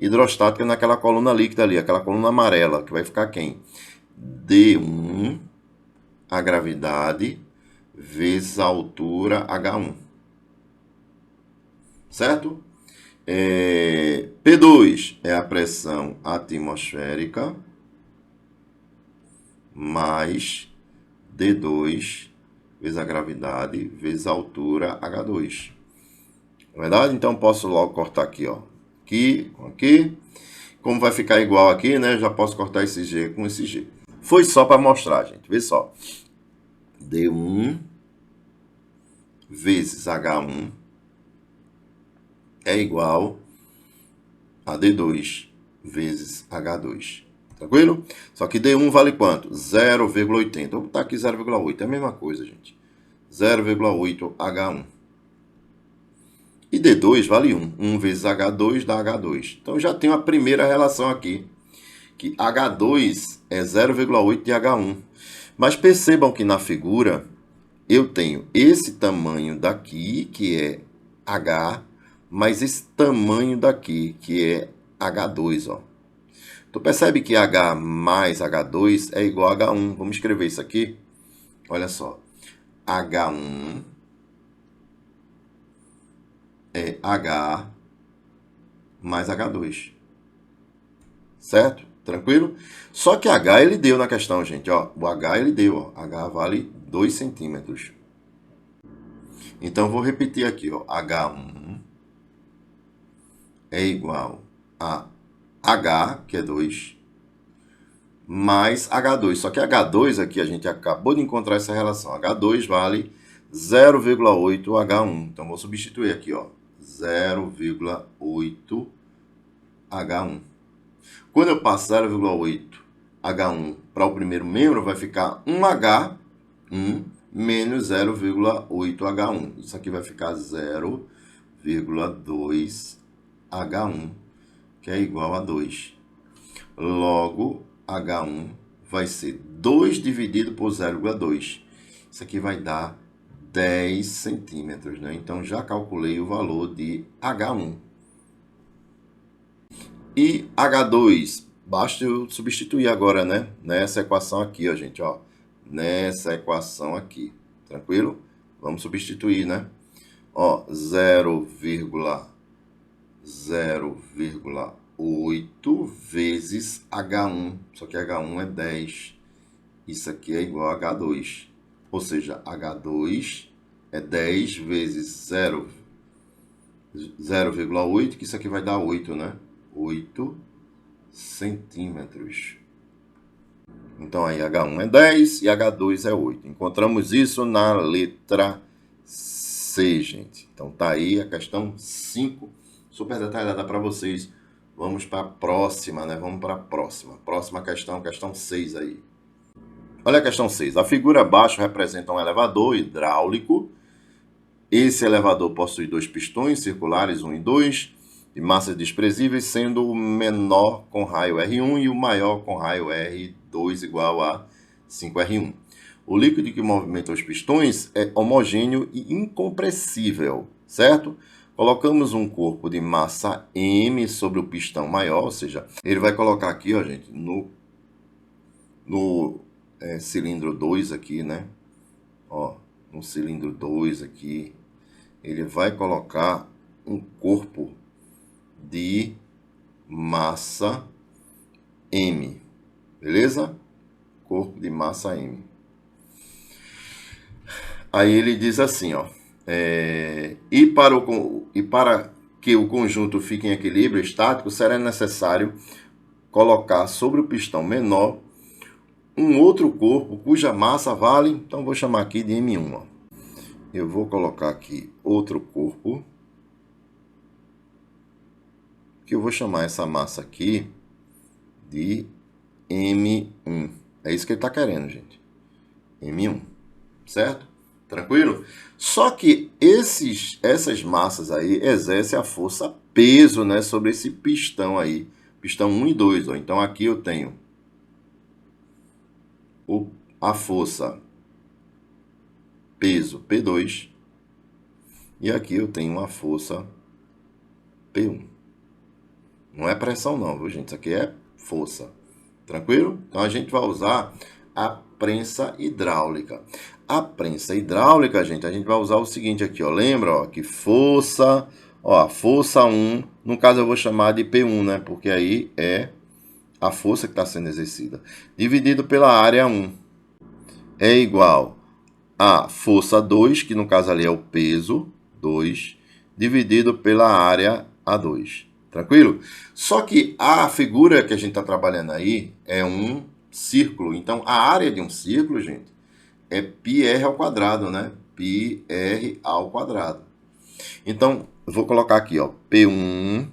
hidrostática naquela coluna líquida ali, aquela coluna amarela, que vai ficar quem? D1, a gravidade, vezes a altura H1. Certo? P2 é a pressão atmosférica mais D2 vezes a gravidade vezes a altura H2. Na verdade, então posso logo cortar aqui, ó. Aqui, aqui. Como vai ficar igual aqui, né? Já posso cortar esse G com esse G. Foi só para mostrar, gente. Vê só. D1 vezes H1 é igual a D2 vezes H2. Tranquilo? Só que D1 vale quanto? 0,80. Vou botar aqui 0,8. É a mesma coisa, gente. 0,8 H1. E D2 vale 1. 1 vezes H2 dá H2. Então, já tenho a primeira relação aqui. Que H2 é 0,8 de H1. Mas percebam que na figura, eu tenho esse tamanho daqui, que é H, mais esse tamanho daqui, que é H2, ó. Tu percebe que H mais H2 é igual a H1. Vamos escrever isso aqui. Olha só. H1 é H mais H2. Certo? Tranquilo? Só que H ele deu na questão, gente. Ó, o H ele deu. Ó. H vale 2 centímetros. Então, vou repetir aqui. Ó. H1 é igual a H, que é 2, mais H2. Só que H2 aqui, a gente acabou de encontrar essa relação. H2 vale 0,8 H1. Então, vou substituir aqui, ó. 0,8 H1. Quando eu passo 0,8 H1 para o primeiro membro, vai ficar 1H1 menos 0,8 H1. Isso aqui vai ficar 0,8 0,2H1, que é igual a 2. Logo, H1 vai ser 2 dividido por 0,2. Isso aqui vai dar 10 centímetros, né? Então, já calculei o valor de H1. E H2, basta eu substituir agora, né? Nessa equação aqui, ó, gente, ó. Nessa equação aqui, tranquilo? Vamos substituir, né? Ó, 0,8 vezes H1, só que H1 é 10. Isso aqui é igual a H2. Ou seja, H2 é 10 vezes 0,8, que isso aqui vai dar 8, né? 8 centímetros. Então, aí H1 é 10 e H2 é 8. Encontramos isso na letra C, gente. Então, tá aí a questão 5, super detalhada para vocês. Vamos para a próxima, né? Vamos para a próxima. Próxima questão, questão 6 aí. Olha a questão 6. A figura abaixo representa um elevador hidráulico. Esse elevador possui 2 pistões circulares, 1 e 2, de massas desprezíveis, sendo o menor com raio R1 e o maior com raio R2 igual a 5R1. O líquido que movimenta os pistões é homogêneo e incompressível, certo? Colocamos um corpo de massa M sobre o pistão maior, ou seja, ele vai colocar aqui, ó, gente, no cilindro 2 aqui, né? Ó, no cilindro 2 aqui, ele vai colocar um corpo de massa M, beleza? Corpo de massa M. Aí ele diz assim, ó, e para que o conjunto fique em equilíbrio estático, será necessário colocar sobre o pistão menor um outro corpo cuja massa vale, então vou chamar aqui de M1, ó. Eu vou colocar aqui outro corpo, que eu vou chamar essa massa aqui de M1. É isso que ele está querendo, gente. M1, certo? Tranquilo? Só que essas massas aí exercem a força peso, né, sobre esse pistão aí. Pistão 1 e 2, ó. Então, aqui eu tenho a força peso P2 e aqui eu tenho uma força P1. Não é pressão não, viu, gente? Isso aqui é força. Tranquilo? Então, a gente vai usar a prensa hidráulica. A prensa hidráulica, gente, a gente vai usar o seguinte aqui, ó. Lembra, ó, que força, ó, a força 1, no caso eu vou chamar de P1, né? Porque aí é a força que está sendo exercida. Dividido pela área 1 é igual a força 2, que no caso ali é o peso, 2, dividido pela área A2. Tranquilo? Só que a figura que a gente está trabalhando aí é um círculo. Então, a área de um círculo, gente, é πr ao quadrado, né? πr ao quadrado. Então, eu vou colocar aqui, ó, P1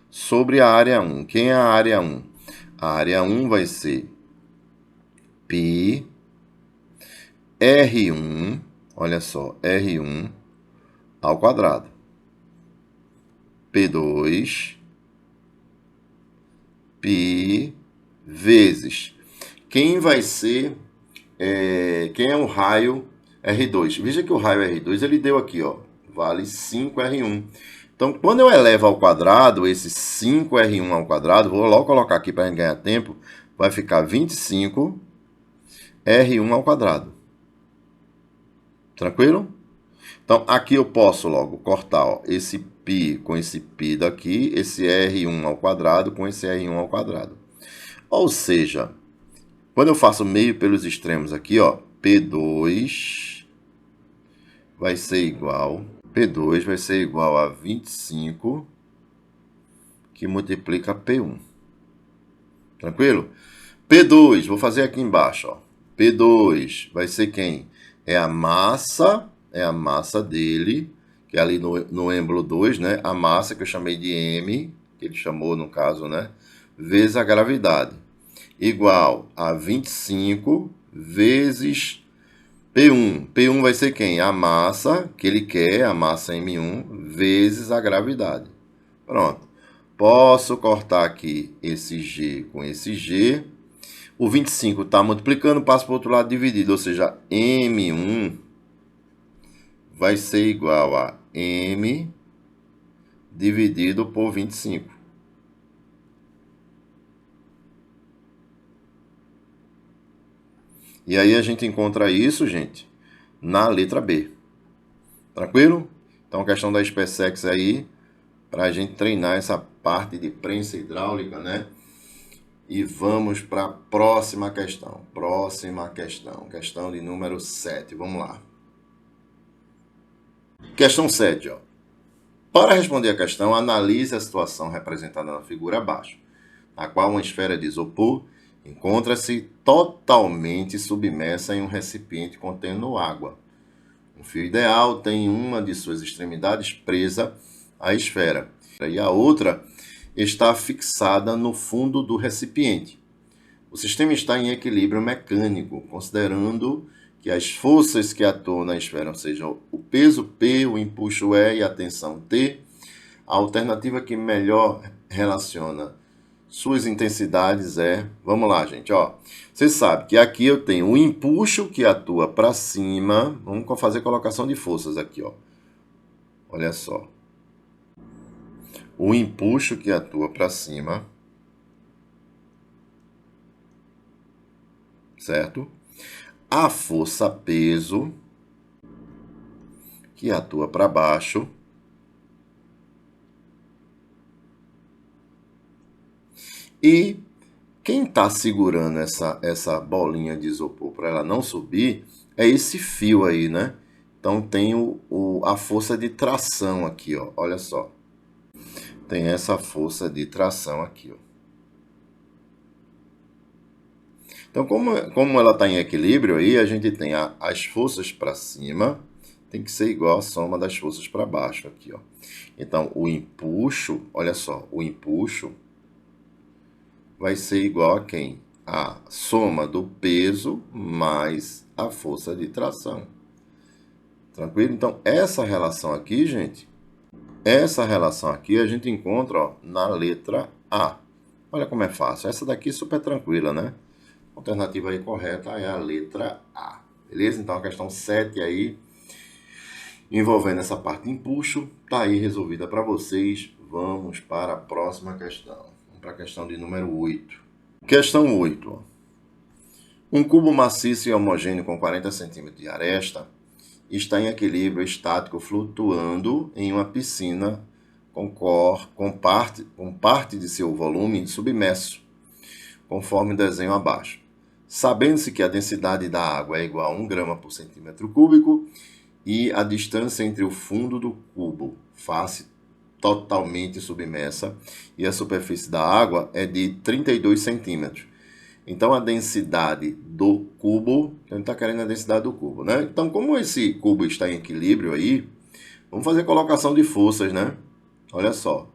sobre a área 1. Quem é a área 1? A área 1 vai ser π R1, olha só, R1 ao quadrado. P2, π vezes. Quem vai ser, quem é o raio R2? Veja que o raio R2, ele deu aqui, ó, vale 5R1. Então, quando eu elevo ao quadrado, esse 5R1 ao quadrado, vou logo colocar aqui para ganhar tempo, vai ficar 25R1 ao quadrado. Tranquilo? Então, aqui eu posso logo cortar, ó, esse π com esse π daqui, esse R1 ao quadrado com esse R1 ao quadrado. Ou seja, quando eu faço meio pelos extremos aqui, ó, P2 vai ser igual a 25 que multiplica P1. Tranquilo? P2, vou fazer aqui embaixo, ó. P2 vai ser quem? É a massa dele, que é ali no êmbolo 2, né? A massa que eu chamei de M, que ele chamou no caso, né? Vezes a gravidade, igual a 25 vezes P1 vai ser quem? A massa que ele quer, a massa M1, vezes a gravidade. Pronto. Posso cortar aqui esse G com esse G. O 25 está multiplicando, passa para o outro lado dividido, ou seja, M1 vai ser igual a M dividido por 25. E aí a gente encontra isso, gente, na letra B. Tranquilo? Então, a questão da SpaceX aí, para a gente treinar essa parte de prensa hidráulica, né? E vamos para a próxima questão. Questão de número 7. Vamos lá. Questão 7, ó. Para responder a questão, analise a situação representada na figura abaixo, na qual uma esfera de isopor encontra-se totalmente submersa em um recipiente contendo água. Um fio ideal tem uma de suas extremidades presa à esfera e a outra está fixada no fundo do recipiente. O sistema está em equilíbrio mecânico, considerando que as forças que atuam na esfera sejam o peso P, o empuxo E e a tensão T. A alternativa que melhor relaciona suas intensidades é... Vamos lá, gente, ó. Você sabe que aqui eu tenho o empuxo que atua para cima. Vamos fazer colocação de forças aqui, ó. Olha só. O empuxo que atua para cima. Certo? A força peso que atua para baixo. E quem está segurando essa bolinha de isopor para ela não subir é esse fio aí, né? Então tem a força de tração aqui, ó. Olha só. Tem essa força de tração aqui, ó. Então, como ela está em equilíbrio aí, a gente tem as forças para cima, tem que ser igual a soma das forças para baixo aqui, ó. Então, o empuxo, olha só, o empuxo vai ser igual a quem? A soma do peso mais a força de tração. Tranquilo? Então, essa relação aqui, gente, essa relação aqui a gente encontra, ó, na letra A. Olha como é fácil. Essa daqui é super tranquila, né? A alternativa aí correta é a letra A. Beleza? Então, a questão 7 aí, envolvendo essa parte de empuxo, tá aí resolvida para vocês. Vamos para a próxima questão. Para a questão de número 8. Questão 8. Ó. Um cubo maciço e homogêneo com 40 cm de aresta está em equilíbrio estático flutuando em uma piscina com parte de seu volume submerso, conforme o desenho abaixo. Sabendo-se que a densidade da água é igual a 1 grama por centímetro cúbico e a distância entre o fundo do cubo, face totalmente submersa, e a superfície da água é de 32 centímetros. Então, a densidade do cubo, a gente está querendo a densidade do cubo, né? Então, como esse cubo está em equilíbrio aí, vamos fazer colocação de forças, né? Olha só.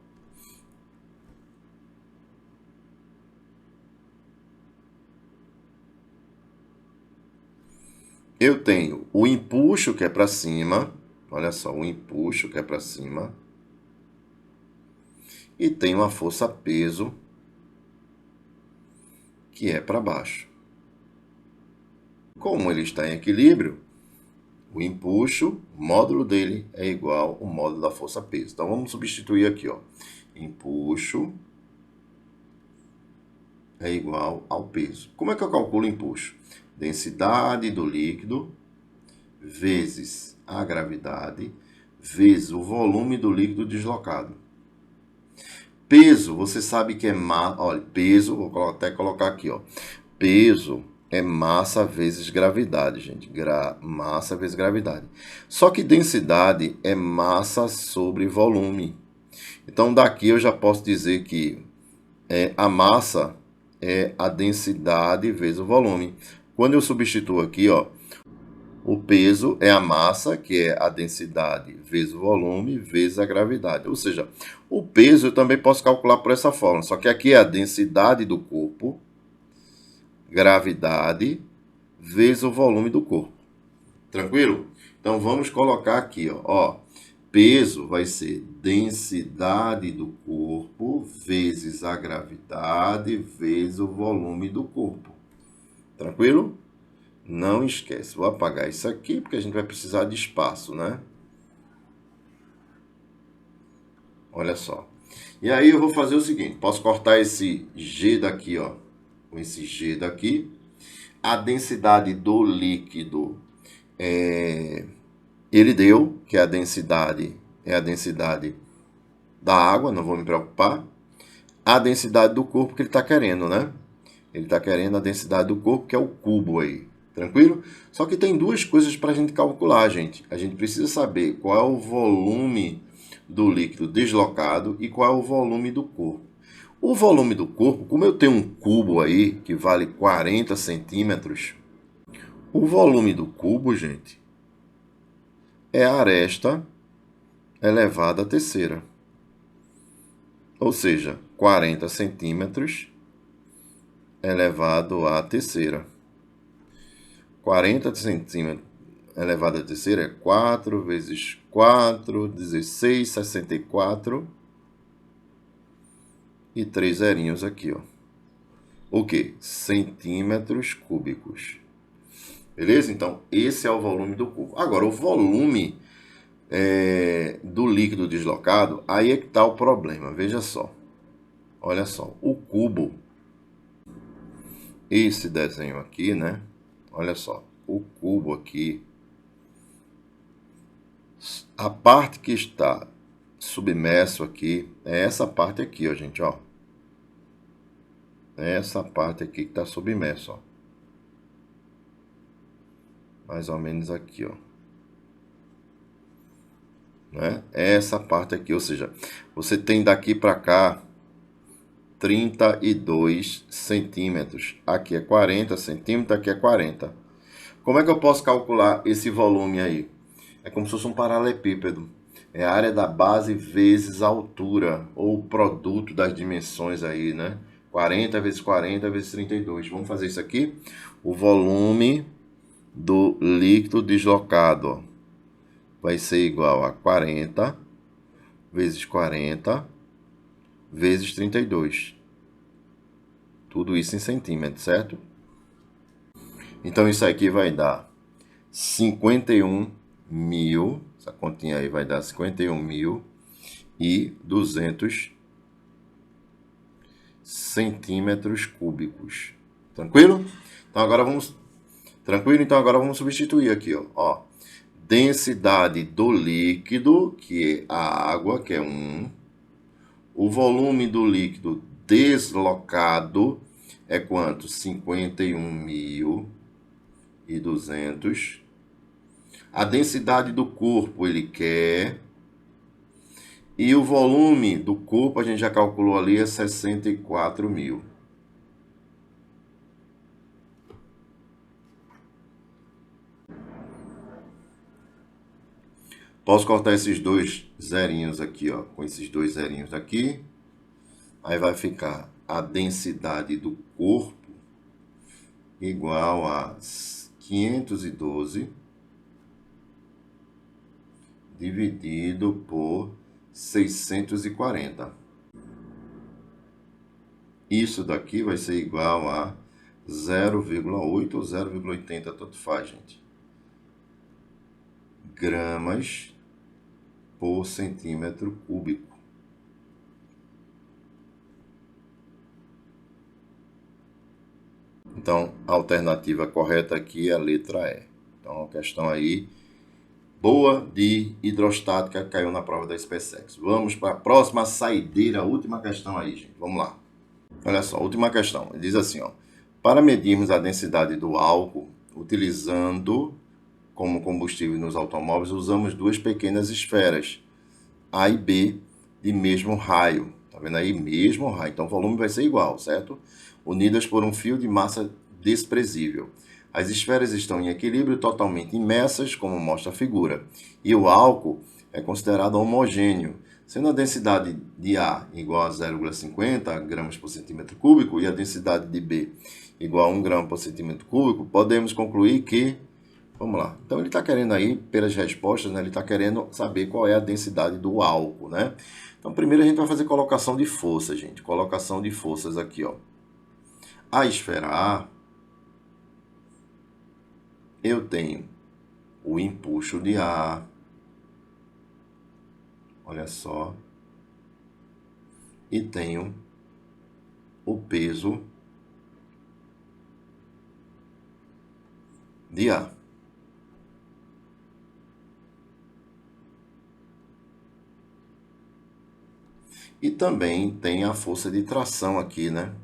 Eu tenho o empuxo que é para cima, olha só, o empuxo que é para cima, e tenho a força peso que é para baixo. Como ele está em equilíbrio, o empuxo, o módulo dele é igual ao módulo da força peso. Então vamos substituir aqui, ó. Empuxo é igual ao peso. Como é que eu calculo o empuxo? Densidade do líquido vezes a gravidade vezes o volume do líquido deslocado. Peso, você sabe que é massa. Olha, peso, vou até colocar aqui, ó. Peso é massa vezes gravidade, gente. Massa vezes gravidade. Só que densidade é massa sobre volume. Então, daqui eu já posso dizer que a massa é a densidade vezes o volume. Quando eu substituo aqui, ó, o peso é a massa, que é a densidade vezes o volume, vezes a gravidade. Ou seja, o peso eu também posso calcular por essa forma. Só que aqui é a densidade do corpo, gravidade, vezes o volume do corpo. Tranquilo? Então vamos colocar aqui, ó. Peso vai ser densidade do corpo vezes a gravidade vezes o volume do corpo. Tranquilo? Não esquece, vou apagar isso aqui porque a gente vai precisar de espaço, né? Olha só. E aí eu vou fazer o seguinte, posso cortar esse G daqui, ó, com esse G daqui. A densidade do líquido ele deu, que é a densidade da água, não vou me preocupar. A densidade do corpo que ele está querendo, né? Ele está querendo a densidade do corpo, que é o cubo aí. Tranquilo? Só que tem duas coisas para a gente calcular, gente. A gente precisa saber qual é o volume do líquido deslocado e qual é o volume do corpo. O volume do corpo, como eu tenho um cubo aí, que vale 40 centímetros, o volume do cubo, gente, é a aresta elevada à terceira. Ou seja, 40 centímetros elevado à terceira. 40 centímetros elevado à terceira é 4 vezes 4, 16, 64. E 3 zerinhos aqui, ó. O quê? Centímetros cúbicos. Beleza? Então, esse é o volume do cubo. Agora, o volume do líquido deslocado, aí é que está o problema. Veja só. Olha só. O cubo, esse desenho aqui, né? Olha só. O cubo aqui, a parte que está submerso aqui, é essa parte aqui, ó, gente, ó. É essa parte aqui que está submerso, ó. Mais ou menos aqui, ó. Né? Essa parte aqui, ou seja, você tem daqui para cá 32 centímetros. Aqui é 40 centímetros, aqui é 40. Como é que eu posso calcular esse volume aí? É como se fosse um paralelepípedo. É a área da base vezes a altura, ou o produto das dimensões aí, né? 40 vezes 40 vezes 32. Vamos fazer isso aqui? O volume do líquido deslocado, ó, vai ser igual a 40 vezes 40 vezes 32. Tudo isso em centímetros, certo? Então, isso aqui vai dar 51.000. Essa continha aí vai dar 51.200 centímetros cúbicos. Tranquilo? Então, agora vamos... Tranquilo? Então, agora vamos substituir aqui, ó. Densidade do líquido, que é a água, que é 1. O volume do líquido deslocado é quanto? 51.200. A densidade do corpo ele quer. E o volume do corpo, a gente já calculou ali, é 64.000. Posso cortar esses dois zerinhos aqui, ó, com esses dois zerinhos aqui. Aí vai ficar a densidade do corpo igual a 512 dividido por 640. Isso daqui vai ser igual a 0,8 ou 0,80, tanto faz, gente. Gramas por centímetro cúbico. Então, a alternativa correta aqui é a letra E. Então, a questão aí boa de hidrostática caiu na prova da SpaceX. Vamos para a próxima saideira, a última questão aí, gente. Vamos lá. Olha só, última questão. Ele diz assim, ó. Para medirmos a densidade do álcool, utilizando como combustível nos automóveis, usamos duas pequenas esferas, A e B, de mesmo raio. Tá vendo aí? Mesmo raio. Então, o volume vai ser igual, certo? Unidas por um fio de massa desprezível. As esferas estão em equilíbrio, totalmente imersas, como mostra a figura. E o álcool é considerado homogêneo, sendo a densidade de A igual a 0,50 gramas por centímetro cúbico e a densidade de B igual a 1 grama por centímetro cúbico, podemos concluir que Vamos lá. Então ele está querendo aí, pelas respostas, né, ele está querendo saber qual é a densidade do álcool, né? Então primeiro a gente vai fazer colocação de força, gente. Colocação de forças aqui, ó. A esfera A, eu tenho o empuxo de ar. Olha só. E tenho o peso de ar. E também tem a força de tração aqui, né?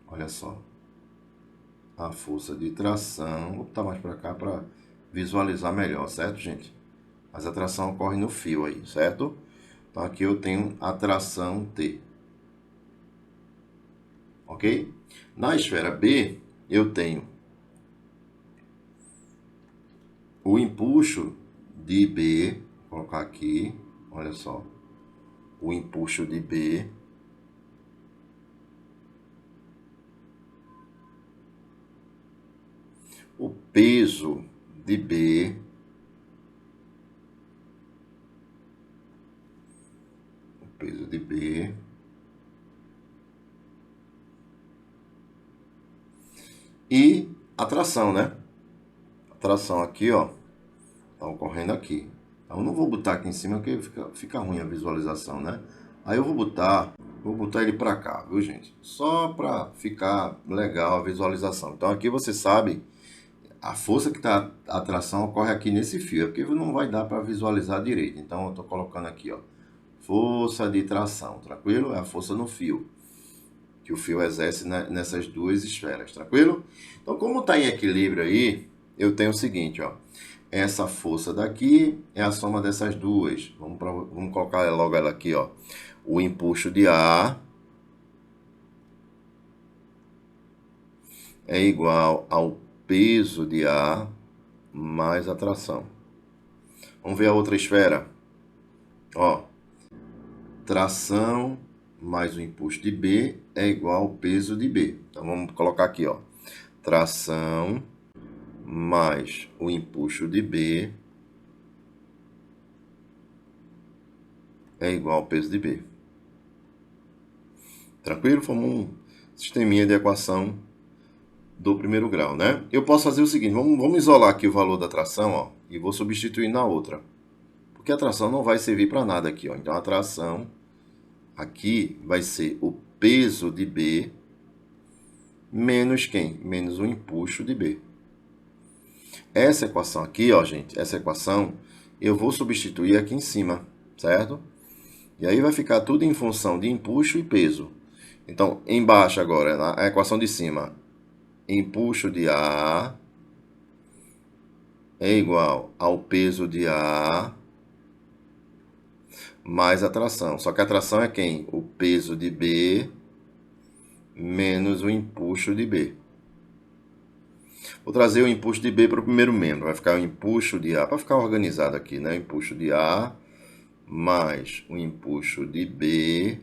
Olha só. A força de tração. Vou botar mais para cá para visualizar melhor, certo, gente? Mas a tração ocorre no fio aí, certo? Então aqui eu tenho a tração T. Ok? Na esfera B, eu tenho o empuxo de B. Vou colocar aqui, olha só. O empuxo de B. O peso de B. O peso de B. E a tração, né? A tração aqui, ó, tá ocorrendo aqui. Então, eu não vou botar aqui em cima porque fica ruim a visualização, né? Aí eu vou botar ele para cá, viu, gente? Só para ficar legal a visualização. Então, aqui você sabe, a força que tá a tração ocorre aqui nesse fio, é porque não vai dar para visualizar direito. Então, eu tô colocando aqui, ó, força de tração, tranquilo? É a força no fio que o fio exerce nessas duas esferas, tranquilo? Então, como está em equilíbrio aí, eu tenho o seguinte, ó. Essa força daqui é a soma dessas duas. Vamos colocar logo ela aqui, ó. O empuxo de ar é igual ao peso de ar mais a tração. Vamos ver a outra esfera. Ó, tração mais o empuxo de B é igual ao peso de B. Então, vamos colocar aqui, ó. Tração mais o empuxo de B é igual ao peso de B. Tranquilo? Formou um sisteminha de equação do primeiro grau, né? Eu posso fazer o seguinte, vamos isolar aqui o valor da tração, ó, e vou substituir na outra. Porque a tração não vai servir para nada aqui, ó. Então, a tração aqui vai ser o peso de B menos quem? Menos o empuxo de B. Essa equação aqui, ó, gente, essa equação eu vou substituir aqui em cima, certo? E aí vai ficar tudo em função de empuxo e peso. Então, embaixo agora, a equação de cima, empuxo de ar é igual ao peso de ar mais a tração. Só que a tração é quem? O peso de B menos o empuxo de B. Vou trazer o empuxo de B para o primeiro membro. Vai ficar o empuxo de ar, para ficar organizado aqui, né? Empuxo de ar mais o empuxo de B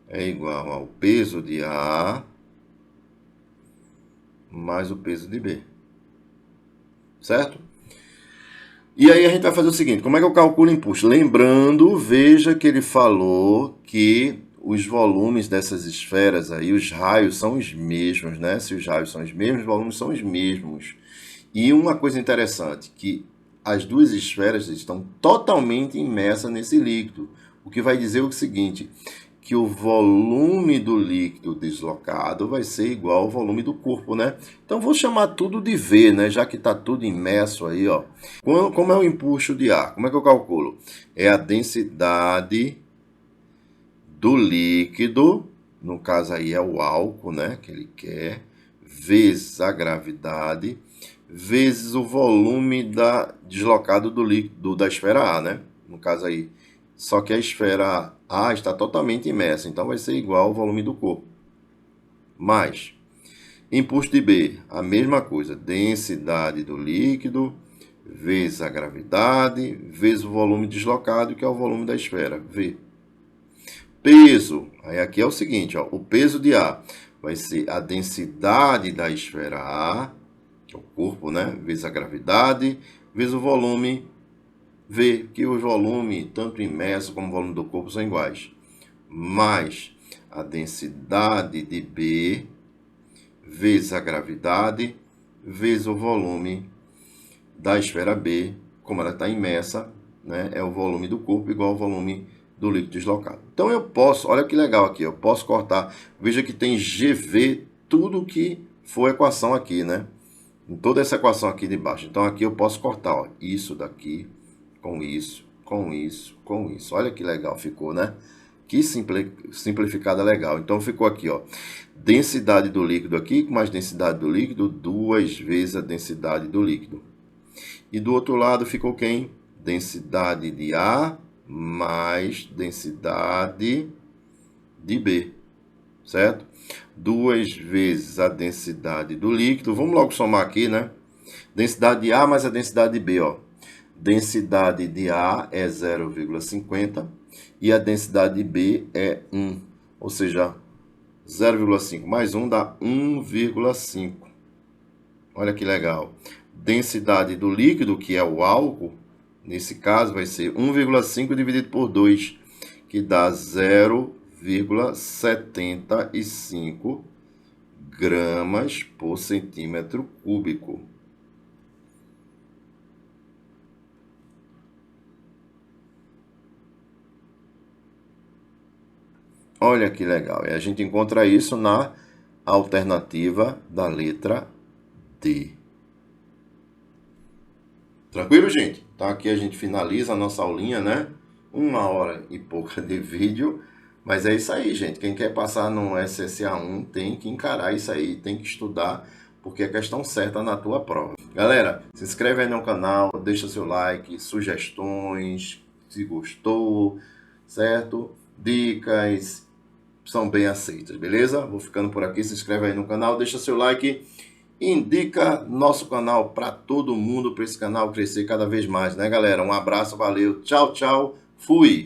é igual ao peso de A mais o peso de B. Certo? E aí a gente vai fazer o seguinte, como é que eu calculo o empuxo? Lembrando, veja que ele falou que os volumes dessas esferas aí, os raios são os mesmos, né? Se os raios são os mesmos, os volumes são os mesmos. E uma coisa interessante, que as duas esferas estão totalmente imersas nesse líquido, o que vai dizer o seguinte, que o volume do líquido deslocado vai ser igual ao volume do corpo, né? Então, vou chamar tudo de V, né? Já que está tudo imerso aí, ó. Como é o empuxo de ar? Como é que eu calculo? É a densidade do líquido, no caso aí é o álcool, né? Que ele quer, vezes a gravidade, vezes o volume deslocado do líquido da esfera A, né? No caso aí, só que a esfera A está totalmente imersa, então vai ser igual ao volume do corpo. Mais empuxo de B, a mesma coisa, densidade do líquido, vezes a gravidade, vezes o volume deslocado, que é o volume da esfera, V. Peso, aí aqui é o seguinte, ó, o peso de A vai ser a densidade da esfera A o corpo, né? Vezes a gravidade, vezes o volume V, que o volume, tanto imerso como o volume do corpo, são iguais. Mais a densidade de B, vezes a gravidade, vezes o volume da esfera B, como ela está imersa, né? É o volume do corpo igual ao volume do líquido deslocado. Então eu posso, olha que legal aqui, eu posso cortar, veja que tem GV, tudo que for equação aqui, né? Em toda essa equação aqui de baixo. Então aqui eu posso cortar, ó, isso daqui com isso, com isso, com isso. Olha que legal ficou, né? Que simplificada legal. Então ficou aqui, ó, densidade do líquido aqui, com mais densidade do líquido, 2 vezes a densidade do líquido. E do outro lado ficou quem? Densidade de A mais densidade de B, certo? 2 vezes a densidade do líquido. Vamos logo somar aqui, né? Densidade de A mais a densidade de B, ó. Densidade de A é 0,50 e a densidade de B é 1. Ou seja, 0,5 mais 1 dá 1,5. Olha que legal. Densidade do líquido, que é o álcool, nesse caso vai ser 1,5 dividido por 2, que dá 0,75 gramas por centímetro cúbico. Olha que legal. E a gente encontra isso na alternativa da letra D. Tranquilo, gente? Então aqui a gente finaliza a nossa aulinha, né? 1 hora e pouca de vídeo. Mas é isso aí, gente. Quem quer passar no SSA1 tem que encarar isso aí, tem que estudar, porque é questão certa na tua prova. Galera, se inscreve aí no canal, deixa seu like, sugestões, se gostou, certo? Dicas são bem aceitas, beleza? Vou ficando por aqui, se inscreve aí no canal, deixa seu like, indica nosso canal para todo mundo, para esse canal crescer cada vez mais, né, galera? Um abraço, valeu, tchau, tchau, fui!